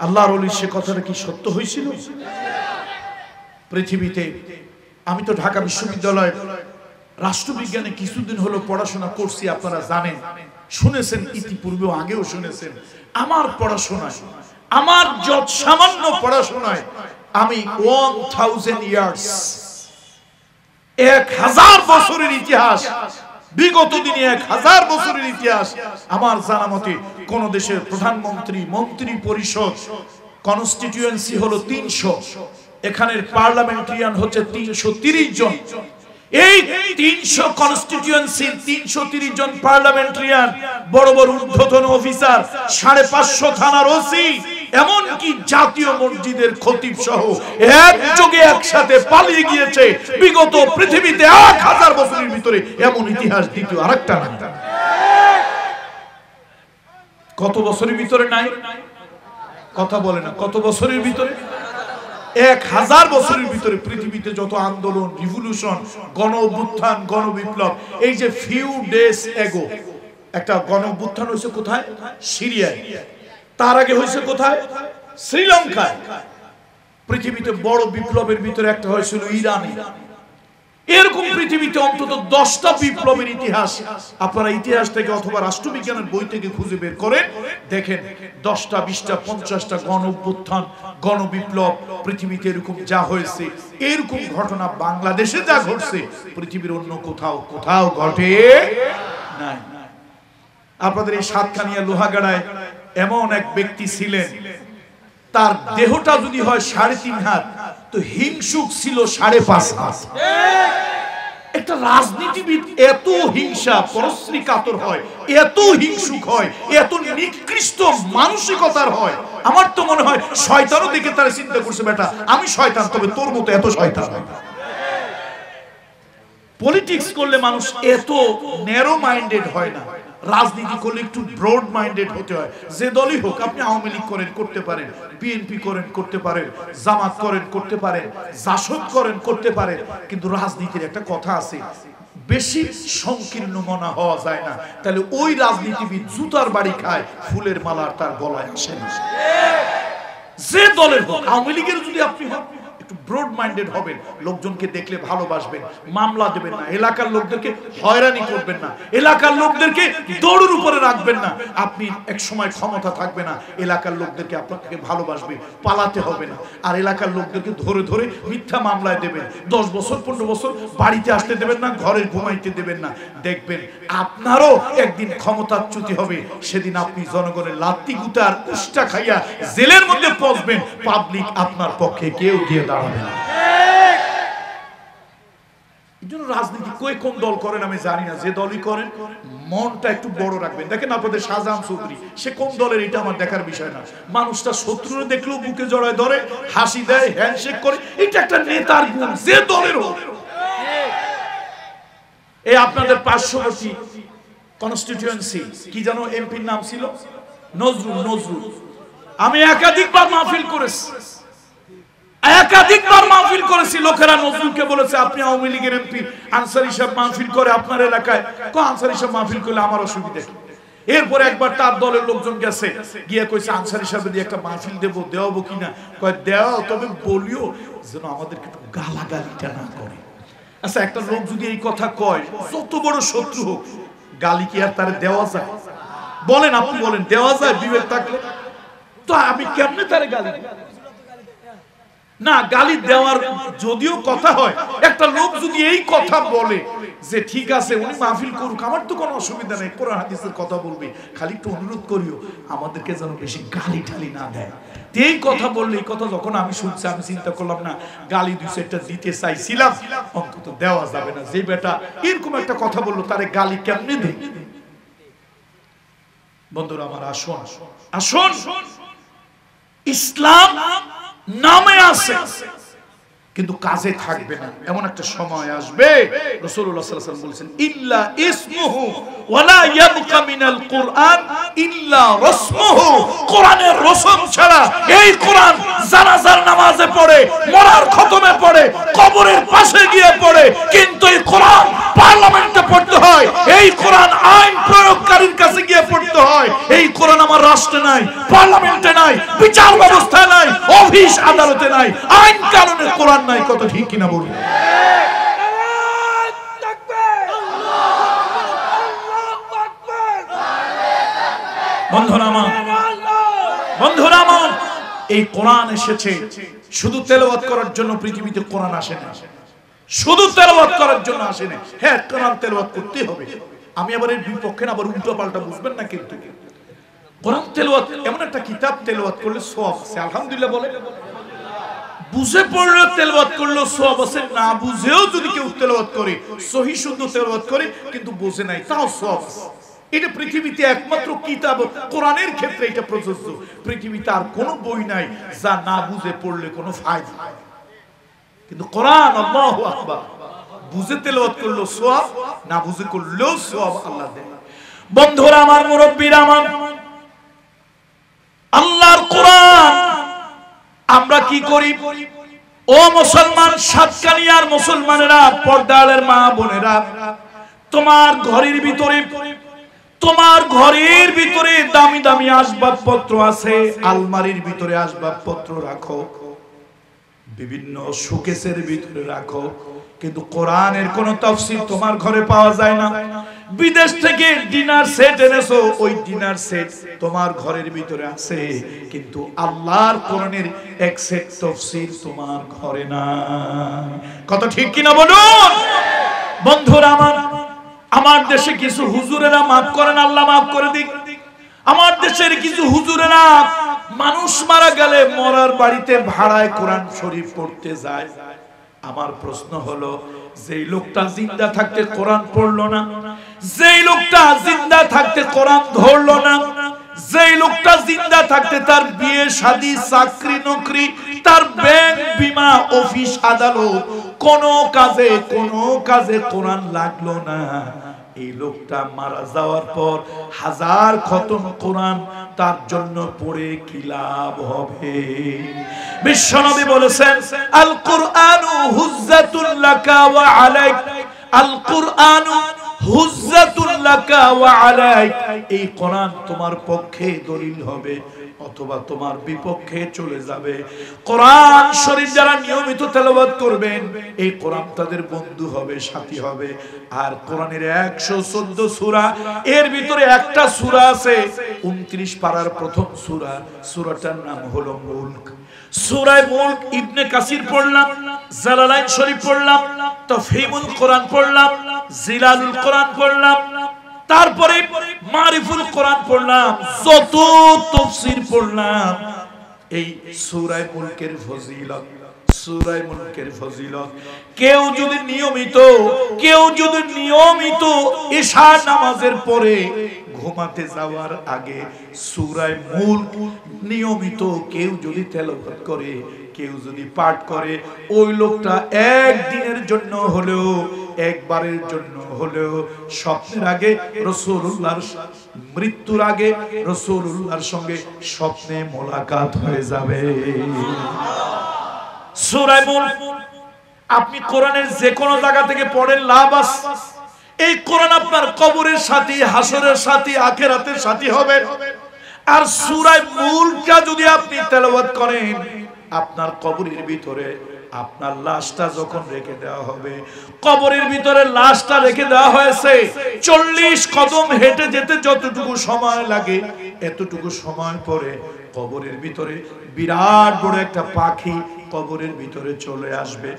আল্লাহর ওলি সে কথাটা কি সত্য হয়েছিল? পৃথিবীতে আমি তো ঢাকা বিশ্ববিদ্যালয় রাষ্ট্রবিজ্ঞানে কিছুদিন হলো পড়াশোনা করছি, আপনারা জানেন, শুনেছেন ইতিপূর্বেও, আগেও শুনেছেন। আমার পড়াশোনায়, আমার যত সামান্য পড়াশোনায় আমি 1000 ইয়ার্স, 1000 বছরের ইতিহাস বিগত দিনে 1000 বছরের ইতিহাস আমার জানা মতে কোন দেশের প্রধানমন্ত্রী, মন্ত্রী পরিষদ, কনস্টিটিউয়েন্সি হলো 300, এখানের পার্লামেন্টারিয়ান হচ্ছে 330 জন। এই 300 কনস্টিটিউয়েন্সির 330 জন পার্লামেন্টারিয়ান, বড় বড় ঊর্ধ্বতন অফিসার, 550 থানার ওসি, এমনকি জাতীয় মসজিদের খতিব সহ একযোগে একসাথে পালিয়ে গিয়েছে। বিগত পৃথিবীতে 1000 বছরের ভিতরে এমন ইতিহাস দ্বিতীয় আরেকটা না। কত বছরের ভিতরে নাই? কথা বলে না, কত বছরের ভিতরে? 1000 বছরের ভিতরে পৃথিবীতে যত আন্দোলন, রিভলিউশন, গণ অভ্যুত্থান, গণবিপ্লব, এই যে ফিউ ডেজ এগো একটা গণ অভ্যুত্থান হয়েছে কোথায়? সিরিয়ায়। তার আগে হয়েছে কোথায়? শ্রীলঙ্কায়। পৃথিবীতে বড় বিপ্লবের ভিতরে একটা হয়েছিল ইরানে। এরকম পৃথিবীতে অন্তত 10টা বিপ্লবের ইতিহাস আপনারা ইতিহাস থেকে অথবা রাষ্ট্রবিজ্ঞানের বই থেকে খুঁজে বের করে দেখেন। 10টা, 20টা, 50টা গণ অভ্যুত্থান, গণবিপ্লব পৃথিবীতে এরকম যা হয়েছে, এরকম ঘটনা বাংলাদেশে যা ঘটছে পৃথিবীর অন্য কোথাও ঘটে নাই। আপনাদের এই সাতকানিয়া লোহাগাড়ায় এমন এক ব্যক্তি ছিলেন, তার দেহটা যদি হয় 3.5 হাত, তো হিংসুক ছিল 5.5 হাত। একটা রাজনীতিবিদ এত হিংসা পরশ্রী কাতর হয়, এত হিংসুক হয়, এত নিকৃষ্ট মানসিকতার হয়, আমার তো মনে হয় শয়তানও দেখে তারা চিন্তা করছে, বেটা আমি শয়তান, তবে তোর মতো এত শয়তান হয়। পলিটিক্স করলে মানুষ এত ন্যারো মাইন্ডেড হয় না, রাজনীতি করলে একটু ব্রড মাইন্ডেড হতে হয়। যে দলই হোক, আপনি আওয়ামী লীগ করেন করতে পারেন, বিএনপি করেন করতে পারেন, জামাত করেন করতে পারেন, জাসদ করেন করতে পারেন, কিন্তু রাজনীতির একটা কথা আছে, বেশি সংকীর্ণ মনা হওয়া যায় না। তাহলে ওই রাজনীতিবিদ জুতার বাড়ি খায়, ফুলের মালার তার গলায় আসে না। যে দলের হোক, আওয়ামী লীগের যদি আপনি হন, একটু ব্রড মাইন্ডেড হবেন, লোকজনকে দেখলে ভালোবাসবেন, মামলা দেবেন না, এলাকার লোকদেরকে হয়রানি করবেন না, এলাকার লোকদেরকে দৌড়ের উপরে রাখবেন না। আপনি এক সময় ক্ষমতা থাকবে না, এলাকার লোকদেরকে আপনাকে ভালোবাসবে, পালাতে হবে না। আর এলাকার লোকদেরকে ধরে ধরে মিথ্যা মামলায় দেবেন, 10 বছর 15 বছর বাড়িতে আসতে দেবেন না, ঘরে ঘুমাইতে দেবেন না। দেখবেন আপনারও একদিন ক্ষমতাচ্যুতি হবে, সেদিন আপনি জনগণের লাত্তি গুতার উষ্টা খাইয়া জেলের মধ্যে পৌঁছবেন, পাবলিক আপনার পক্ষে কেউ গিয়ে দাঁড়াবে না। এই জন্য রাজনীতি কোন দল করেন আমি জানি না, যে দলই করেন মনটা একটু বড় রাখবেন। দেখেন আপনাদের শাহজাহান চৌধুরী, সে কোন দলের এটা আমার দেখার বিষয় না। মানুষটা শত্রুরে দেখলেও বুকে জড়ায় ধরে, হাসি দেয়, হ্যান্ডশেক করে, এটা একটা নেতার গুণ, যে দলের হোক। এই আপনাদের পার্শ্ববর্তী কনস্টিটিউয়েন্সি কি জানো এমপির নাম ছিল? নজরুল। আমি একাধিকবার মাহফিল করেছি, লোকেরা নজরুলকে বলেছে আপনি আওয়ামী লীগের এমপি, আনসারী সাহেব মাহফিল করে আপনার এলাকায়, আনসারী সাহেব মাহফিল করলে আমার অসুবিধা কি? এরপরে একবার তার দলের লোকজন গেছে, গিয়ে কইছে আনসারী সাহেব দিয়ে একটা মাহফিল দেওয়াবো কিনা? কয় দেও, তবে বলিও যেন আমাদেরকে একটু গালাগালিটা না করে। আচ্ছা, একটা লোক যদি এই কথা কয়, যত বড় শত্রু হোক, গালি কি আর তারে দেওয়া যায়? বলেন, আপনি বলেন, দেওয়া যায় বিবেক থাকলে? তো আমি কেমনে তারে গালি? না, গালি দেওয়ার যদিও কথা হয়, একটা লোক যদি এই কথা বলে যে ঠিক আছে উনি মাহফিল করুক, আমার তো কোনো অসুবিধা নেই, কোরআন হাদিসের কথা বলবে, খালি একটু অনুরোধ করিও আমাদেরকে যেন বেশি গালি ঠালি না দেয়। এই কথা বললে, এই কথা যখন আমি শুনছি, আমি চিন্তা করলাম না, গালি 2-4টা দিতে চাইছিলাম, অন্তত দেওয়া যাবে না। যে বেটা এরকম একটা কথা বললো, তারে গালি কেমনে দেয়? বন্ধুরা আমার, আসুন, ইসলাম নামে আছে কিন্তু কাজে থাকবে না, এমন একটা সময় আসবে। রাসূলুল্লাহ সাল্লাল্লাহু আলাইহি ওয়াসাল্লাম বলেছেন, ইল্লা ইসমুহু ওয়ালা ইয়াবকা মিনাল কুরআন ইল্লা রাসমুহু। কোরআনের রসম ছাড়া, এই কোরআন জানাজার নামাজে পড়ে, মরার খতমে পড়ে, কবরের পাশে গিয়ে পড়ে, কিন্তু এই কোরআন পার্লামেন্টে পড়তে হয়, এই কোরআন আইন প্রয়োগকারীর কাছে গিয়ে পড়তে হয়। এই কোরআন আমার রাষ্ট্রে নাই, পার্লামেন্টে নাই, বিচার ব্যবস্থায় নাই, অফিস আদালতে নাই, আইন কানুনে কোরআন নাই। কত ঠিক কিনা বলি? বন্ধুরা আমার, এই কোরআন এসেছে শুধু তেলাওয়াত করার জন্য, পৃথিবীতে কোরআন আসে না। শুধু তেলাওয়াত করার জন্য আসে না। হ্যাঁ, কোরআন তেলাওয়াত করতে হবে। আমি আবার এর বিপক্ষে না, আবার উল্টো পাল্টা বুঝবেন না। কিন্তু কোরআন তেলাওয়াত এমন একটা কিতাব, তেলাওয়াত করলে সওয়াব আছে। আলহামদুলিল্লাহ বলে। বুঝে পড়লে তেলাওয়াত করলে সওয়াব আছে, না বুঝেও যদি কেউ তেলাওয়াত করে, সহি শুদ্ধ তেলাওয়াত করে কিন্তু বোঝে নাই, তাও সওয়াব আছে। এটা পৃথিবীতে একমাত্র কিতাব, কোরআনের ক্ষেত্রে এটা প্রযোজ্য। পৃথিবীতে আর কোনো বই নাই যা না বুঝে পড়লে কোনো ফায়দা নাই। কিন্তু কোরআন, আল্লাহু আকবার, বুঝে তেলাওয়াত করলেও সওয়াব, না বুঝে করলেও সওয়াব আল্লাহ দেয়। বন্ধুরা আমার, মুরব্বিরা আমার, আল্লাহর কোরআন আমরা কি করি? ও মুসলমান, সাতকানিয়ার মুসলমানেরা, পর্দালের মা বোনেরা, তোমার ঘরের ভিতরে দামি দামি আসবাবপত্র আছে। আলমারির ভিতরে আসবাবপত্র রাখো, বিভিন্ন শোকেসের ভিতরে রাখো, কিন্তু কোরআনের কোন তাফসীর তোমার ঘরে পাওয়া যায় না। বিদেশ থেকে ডিনার সেট এনেছো, ওই ডিনার সেট তোমার ঘরের ভিতরে আছে, কিন্তু আল্লাহর কোরআনের এক সেট তাফসীর তোমার ঘরে না। কত ঠিক কিনা বলুন? বন্ধুরা আমার দেশে কিছু হুজুরেরা, মাফ করেন, আল্লাহ মাফ করে দিক, আমার দেশের কিছু হুজুরেরা মানুষ মারা গেলে মরার বাড়িতে ভাড়ায় কোরআন শরীফ পড়তে যায়। আমার প্রশ্ন হলো, যেই লোকটা জিন্দা থাকতে কোরআন পড়লো না, যেই লোকটা জিন্দা থাকতে কোরআন ধরলো না, যেই লোকটা জিন্দা থাকতে তার বিয়ে শাদী, চাকরি নকরি, তার ব্যাংক, বীমা, অফিস, আদালত, কোনো কাজে কোরআন লাগলো না, এই লোকটা মারা যাওয়ার পর হাজার খতম কোরআন তার জন্য পড়ে কি লাভ হবে? বিশ্বনবী বলেছেন, আল কুরআনু হুজ্জাতুল লাকা ওয়া আলাইক, আল কুরআনু হুজ্জাতুল লাকা ওয়া আলাইক, এই কোরআন তোমার পক্ষে দলিল হবে অথবা তোমার বিপক্ষে চলে যাবে। কোরআন শরীফ যারা নিয়মিত তেলাওয়াত করবেন, এই কোরআন তাদের বন্ধু হবে, সাথী হবে। আর কোরআনের 114 সূরা, এর ভিতরে একটা সূরা আছে 29 পারার প্রথম সূরা, সূরাটার নাম হলো মুলক। সূরা মুলক ইবনে কাসির পড়লাম, জালালাইন শরীফ পড়লাম, তাফহিমুল কোরআন পড়লাম, জিলালুল কোরআন পড়লাম, তারপরে মারিফুল কোরআন পড়লাম, যত তাফসীর পড়লাম। এই সূরা মুলকের ফজিলত, সূরা মুলকের ফজিলত, কেউ যদি নিয়মিত ইশা নামাজের পরে ঘুমাতে যাওয়ার আগে সূরা মুলক নিয়মিত কেউ যদি তেলাওয়াত করে, কেউ যদি পাঠ করে, ওই লোকটা একদিনের জন্য হলেও, একবারের জন্য হলেও স্বপ্নের আগে রাসূলুল্লাহর মৃত্যুর আগে রাসূলুল্লাহর সঙ্গে স্বপ্নে মোলাকাত হয়ে যাবে। সূরা মুলক আপনি কোরআনের যে কোনো জায়গা থেকে পড়েন, লাভ আছে। এই কোরআন আপনার কবরের সাথী, হাসরের সাথী, আখিরাতের সাথী হবে। আর সূরা মুলকটা যদি আপনি তেলাওয়াত করেন, আপনার কবরের ভিতরে আপনার লাশটা যখন রেখে দেওয়া হবে, কবরের ভিতরে লাশটা রেখে দেওয়া হয়েছে, 40 কদম হেঁটে যেতে যতটুকু সময় লাগে, এতটুকু সময় পরে কবরের ভিতরে বিরাট বড় একটা পাখি কবরের ভিতরে চলে আসবে।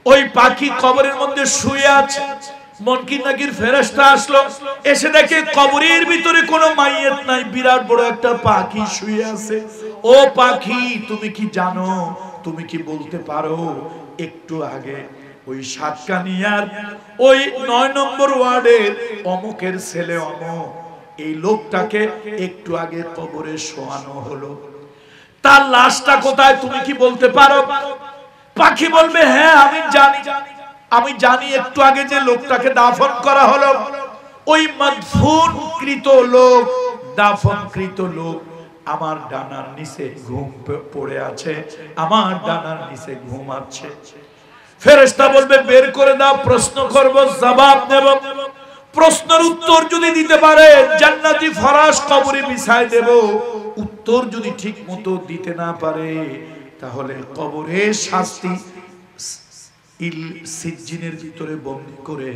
ওই পাখি কবরের মধ্যে শুয়ে আছে। মুনকির নাকির ফেরেশতা আসলো, এসে দেখে কবরের ভিতরে কোনো মাইয়াত নাই, বিরাট বড় একটা পাখি শুয়ে আছে। ও পাখি, তুমি কি জানো, তুমি কি বলতে পারো, একটু আগে ওই সাতকানিয়ার ওই 9 নম্বর ওয়ার্ডের অমুকের ছেলে অমুক, এই লোকটাকে একটু আগে কবরে শোয়ানো হলো, তার লাশটা কোথায়, তুমি কি বলতে পারো? পাখি বলবে, হ্যাঁ আমি জানি, একটু আগে যে লোকটাকে দাফন করা হলো, ওই মাদফুনকৃত লোক, দাফনকৃত লোক আমার ডানার নিচে ঘুম পড়ে আছে, আমার ডানার নিচে ঘুমাচ্ছে। ফেরেশতা বলবে, বের করে দাও, প্রশ্ন করব, জবাব দেব। প্রশ্নের উত্তর যদি দিতে পারে জান্নাতি ফরাশ কবরে বিছায় দেব, উত্তর যদি ঠিক মতো দিতে না পারে তাহলে কবরের শাস্তি সিজ্জিনের ভিতরে বন্দী করে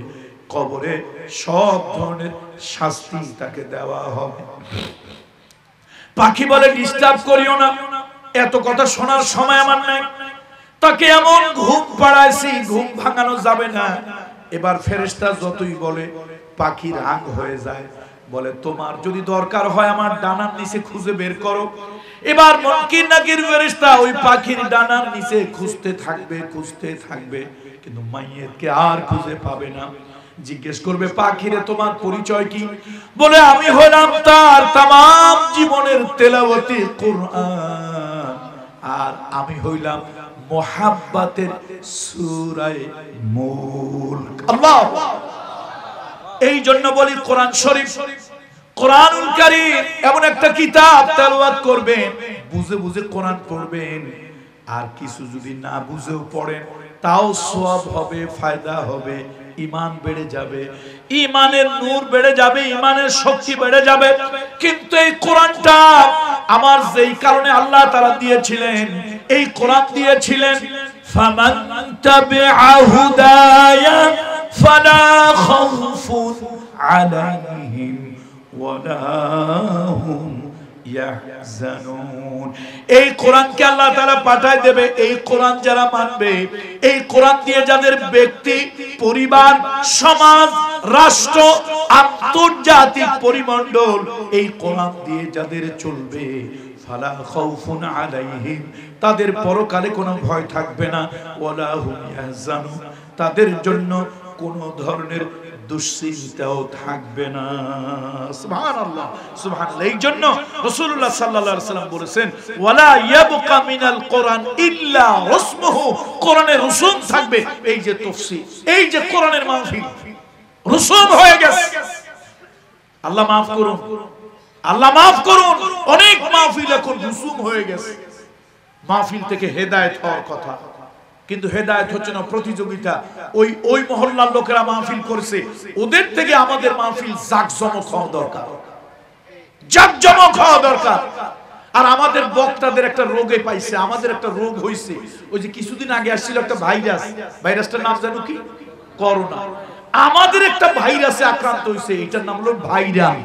কবরে সব ধরনের শাস্তি তাকে দেওয়া হবে। পাখি বলে, ডিস্টার্ব করিও না, এত কথা শোনার সময় আমার নাই। তাকে এমন ঘুম পাড়াইছি, ঘুম ভাঙানো যাবে না। এবার ফেরেশতা যতই বলে পাখি রাগ হয়ে যায়, বলে তোমার যদি দরকার হয় আমার ডানার নিচে খুঁজে বের করো। এবার মুনকির নাকির ফেরেশতা ওই পাখির ডানার নিচে খুঁজতে থাকবে, খুঁজতে থাকবে, কিন্তু মাইয়েতকে আর খুঁজে পাবে না। জিজ্ঞেস করবে পাখিরে তোমার পরিচয় কি? বলে আমি হলাম তার তামাম জীবনের তেলাওয়াতি কুরআন, আর আমি হইলাম মুহাব্বতের সূরা মুলক। আল্লাহ, এই জন্য বলি কোরআন শরীফ, কোরআনুল কারীম এমন একটা কিতাব তেলাওয়াত করবেন, বুঝে বুঝে কোরআন পড়বেন। আর কিছু যদি না বুঝেও পড়েন তাও সওয়াব হবে, ফায়দা হবে, ঈমান বেড়ে যাবে, ঈমানের নূর বেড়ে যাবে, ঈমানের শক্তি বেড়ে যাবে। কিন্তু এই কোরআনটা আমার যেই কারণে আল্লাহ তাআলা দিয়েছিলেন, এই কোরআন দিয়েছিলেন ফামান তাবিআ হুদায়া ফালা খাউফুন আলাইহিম ওয়ালা হুম ইয়াহজানুন। এই কোরআনকে আল্লাহ তাআলা পাঠায় দেবে। এই কোরআন যারা মানবে, এই কোরআন দিয়ে যাদের ব্যক্তি, পরিবার, সমাজ, রাষ্ট্র, আন্তর্জাতিক পরিমণ্ডল এই কোরআন দিয়ে যাদের চলবে, ফালা খাউফুন আলাইহিম, তাদের পরকালে কোনো ভয় থাকবে না, ওয়ালা হুম ইয়াহজানুন, তাদের জন্য কোনো ধরনের দুশ্চিন্তাও থাকবে না। সুবহানাল্লাহ, সুবহানাল্লাহ। এই জন্য রাসূলুল্লাহ সাল্লাল্লাহু আলাইহি ওয়াসাল্লাম বলেছেন ওয়ালা ইয়াবকা মিনাল কোরআন ইল্লা রাসমুহু, কোরআনের রসুম থাকবে। এই যে তাফসীর, এই যে কোরআনের মাহফিল রসুম হয়ে গেছে। আল্লাহ maaf করুন, আল্লাহ maaf করুন, অনেক মাহফিল এখন রসুম হয়ে গেছে। মাহফিল থেকে হেদায়েত হওয়ার কথা, কিন্তু হেদায়েত হচ্ছে না, প্রতিযোগিতা। ওই মহল্লার লোকেরা মাহফিল করছে, ওদের থেকে আমাদের মাহফিল জাকজমক হওয়া দরকার, জাকজমক হওয়া দরকার। আর আমাদের বক্তাদের একটা রোগে পাইছে, আমাদের একটা রোগ হইছে। ওই যে কিছুদিন আগে আসছিল একটা ভাইরাস, ভাইরাসটার নাম জানো কি? করোনা। আমাদের একটা ভাইরাসে আক্রান্ত হইছে, এটার নাম হলো ভাইরাল।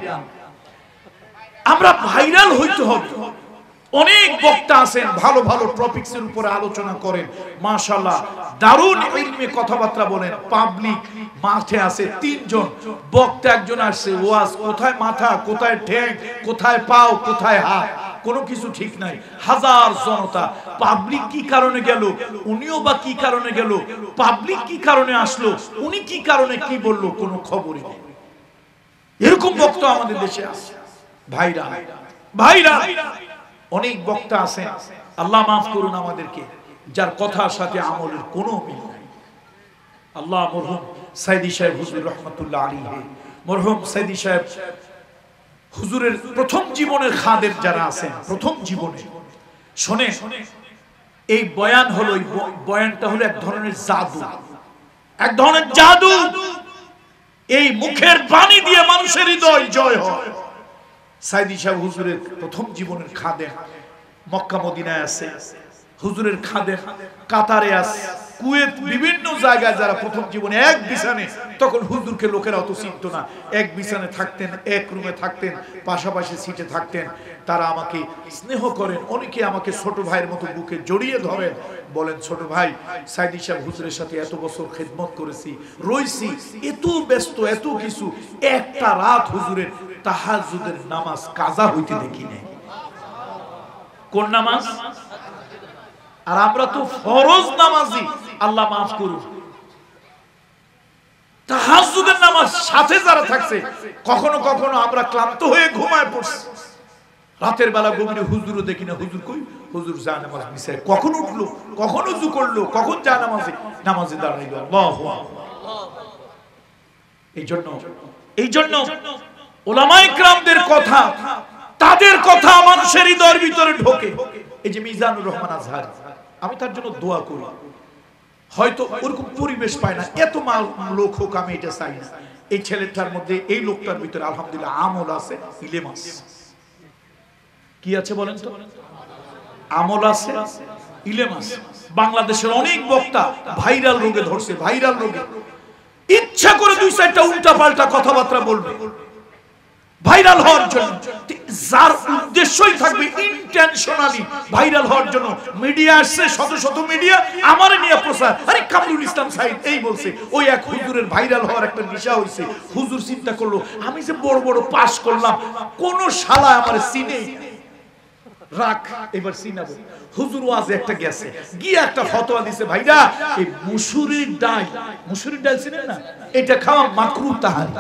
আমরা ভাইরাল হইতে হবে। অনেক বক্তা আছেন, ভালো ভালো টপিকসের উপরে আলোচনা করেন, মাশাআল্লাহ দারুণ ইলমে কথাবার্তা বলেন। পাবলিক মাঠে আছে 3 জন বক্তা, একজন আসছে ওয়াজ, কোথায় মাথা, কোথায় ঠ্যাং, কোথায় পাও, কোথায় হাত, কোনো কিছু ঠিক নাই। হাজার জনতা, পাবলিক কি কারণে গেল, উনিও বা কি কারণে গেল, পাবলিক কি কারণে আসলো, উনি কি কারণে কি বললো, কোনো খবরই নেই। এরকম বক্তা আমাদের দেশে আছে। ভাইরা ভাইরা অনেক বক্তা আছেন, আল্লাহ মাফ করুন আমাদেরকে, যার কথার সাথে আমলের কোনো মিল নাই। আল্লাহ মরহুম সাইদি সাহেব হুজুর রহমাতুল্লাহ আলাইহি, মরহুম সাইদি সাহেব হুজুরের প্রথম জীবনের খাদেম যারা আছেন, প্রথম জীবনে শোনেন, এই বয়ান হলো, এই বয়ানটা হলো এক ধরনের জাদু, এক ধরনের জাদু। এই মুখের বাণী দিয়ে মানুষের হৃদয় জয় হয়। সাইদি সাহেব হুজুরের প্রথম জীবনের খাদেম, মক্কা মদিনায় আছে, হুজুরের খাদেম কাতারে আছে, কুয়েত, বিভিন্ন জায়গায় যারা প্রথম জীবনে এক বিছানে, তখন হুজুরকে লোকেরা অত চিনত না, এক বিছানে থাকতেন, এক রুমে থাকতেন, পাশাপাশি সিটে থাকতেন। তারা আমাকে স্নেহ করেন, অনেকে আমাকে ছোট ভাইয়ের মতো বুকে জড়িয়ে ধরেন, বলেন ছোট ভাই, সাইদি সাহেব হুজুরের সাথে এত বছর খেদমত করেছি, রইছি, এত ব্যস্ত, এত কিছু, একটা রাত হুজুরের তাহাজ্জুদের নামাজ কাজা হইতে দেখি নাই। কোন নামাজ? আর আমরা তো ফরজ নামাজি, আল্লাহ মাফ করুন। তাহাজ্জুদের নামাজ সাথে যারা থাকছে, কখনো কখনো আমরা ক্লান্ত হয়ে ঘুমায় পড়ছি, রাতের বেলা গভীরে হুজুরও দেখি না, হুজুর কই, হুজুর জানামাজ মিশে, কখন উঠলো, কখন ওযু করলো, কখন নামাজে দাঁড়াইলো। আল্লাহু আকবার। এই জন্য উলামায়ে কেরামদের কথা, তাদের কথা মানুষের হৃদয়ের ভিতরে ঢোকে। এই যে মিজানুর রহমান আজহারি, আমি তার জন্য দোয়া করি, হয়তো ওরকম পরিবেশ পায় না, এত লোক হোক, আমি এটা চাই না। এই ছেলেটার মধ্যে, এই লোকটার ভিতরে আলহামদুলিল্লাহ আমল আছে, ইলম আছে। কি আছে বলেন তো? আমল আছে, ইলম আছে। বাংলাদেশের অনেক বক্তা ভাইরাল রোগে ধরছে, ভাইরাল রোগে ইচ্ছা করে 2-4টা উল্টা পাল্টা কথাবার্তা বলবে, ভাইরাল হওয়ার জন্য, যার উদ্দেশ্যই থাকবে ইন্টেনশনালি ভাইরাল হওয়ার জন্য। মিডিয়া আসছে, শত শত মিডিয়া আমারে নিয়ে প্রচার, আরে কামরুল ইসলাম সাইদ এই বলছে। ওই এক হুজুরের ভাইরাল হওয়ার একটা নেশা হইছে। হুজুর চিন্তা করলো, আমি যে বড় বড় পাস করলাম, কোন শালা আমারে চিনে, রাখ এবার চিনাবো। হুজুর ওয়াজে একটা গেছে, গিয়ে একটা ফতোয়া দিছে, ভাইরা এই মুসুরির ডাল, মুসুরির ডাল চিনেন না, এটা খাওয়া মাকরুহ তাহারি।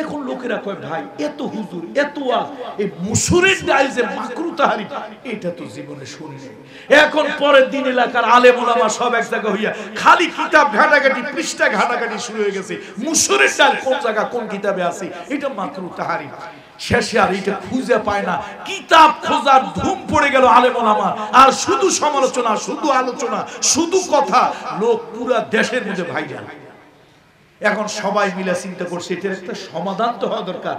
এখন লোকেরা কয়, ভাই এত হুজুর এত ওয়াজ, এই মুসুরির ডাল যে মাকরুহ তাহারি, এটা তো জীবনে শুনিনি। এখন পরের দিন এলাকার আলেম ওলামা সব এক জায়গা হইয়া খালি কিতাব ঘাটাঘাটি, পৃষ্ঠা ঘাটাঘাটি শুরু হয়ে গেছে। মুসুরির ডাল কোন জায়গা কোন কিতাবে আছে, এটা মাকরুহ তাহারি। শেষে আর এটা খুঁজে পায় না, কিতাব খোঁজার ধুম পড়ে গেল আলেম ওলামা। আর শুধু সমালোচনা, শুধু আলোচনা, শুধু কথা, লোক পুরা দেশের মধ্যে ভাইরাল। এখন সবাই মিলে চিন্তা করছে এটার একটা সমাধান তো হওয়া দরকার।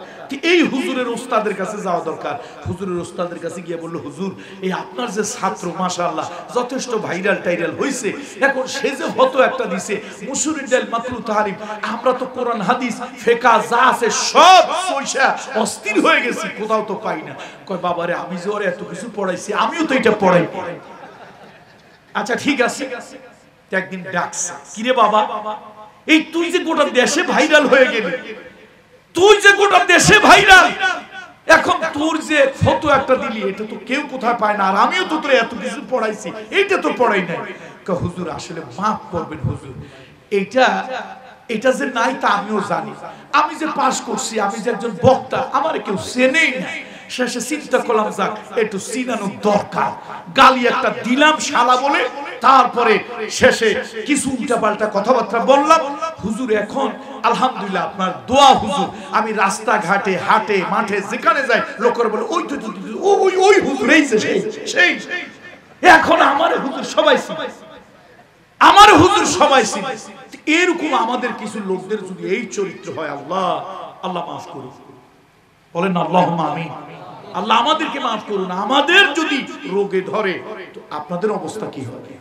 এই হুজুরের উস্তাদের কাছে যাওয়া দরকার। হুজুরের উস্তাদের কাছে গিয়ে বললো, হুজুর এই আপনার যে ছাত্র মাশাআল্লাহ যথেষ্ট ভাইরাল টাইরাল হয়েছে, এখন সে যে হতো একটা দিছে মুসুরির ডাল মাকরুহ তাহরিম, আমরা তো কোরআন হাদিস ফিকহ যা আছে সব পয়সা অস্থির হয়ে গেছি, কোথাও তো পাই না। কয় বাবারে আমি যে ওরে এত কিছু পড়াইছি, আমিও তো এটা পড়াই। আচ্ছা ঠিক আছে, একদিন ডাকছে, কিরে বাবা এই তুই যে গোটা দেশে ভাইরাল হয়ে গেলি, তুই যে গোটা দেশে ভাইরাল, এখন তোর যে ফটো একটা দিলি এটা তো কেউ কোথায় পায় না, আর আমিও তো তোর এত কিছু পড়াইছি, এইটা তো পড়াই নাই। হুজুর আসলে মাফ করবেন হুজুর, এটা যে নাই তা আমিও জানি, আমি যে পাস করছি, আমি যে একজন বক্তা, আমার কেউ চেনেই না। শেষে চিন্তা করলাম যাক একটু চিনানো দরকার, গালি একটা দিলাম শালা বলে, তারপরে শেষে কিছু উল্টাপাল্টা কথাবার্তা বললাম। হুজুর এখন আলহামদুলিল্লাহ আপনার দোয়া হুজুর, আমি রাস্তাঘাটে হাটে মাঠে যেখানে যাই লোকেরা বলে ওই তো ওই হুজুর এই যে সেই। এখন আমার হুজুর সবাই চিনে, আমার হুজুর সবাই চিনে। এরকম আমাদের কিছু লোকদের যদি এই চরিত্র হয়, আল্লাহ আল্লাহ মাফ করুন, বলেন আল্লাহুম্মা আমিন। আল্লাহ আমাদেরকে মাফ করুন। আমাদের যদি রোগে ধরে তো আপনাদের অবস্থা কি হবে?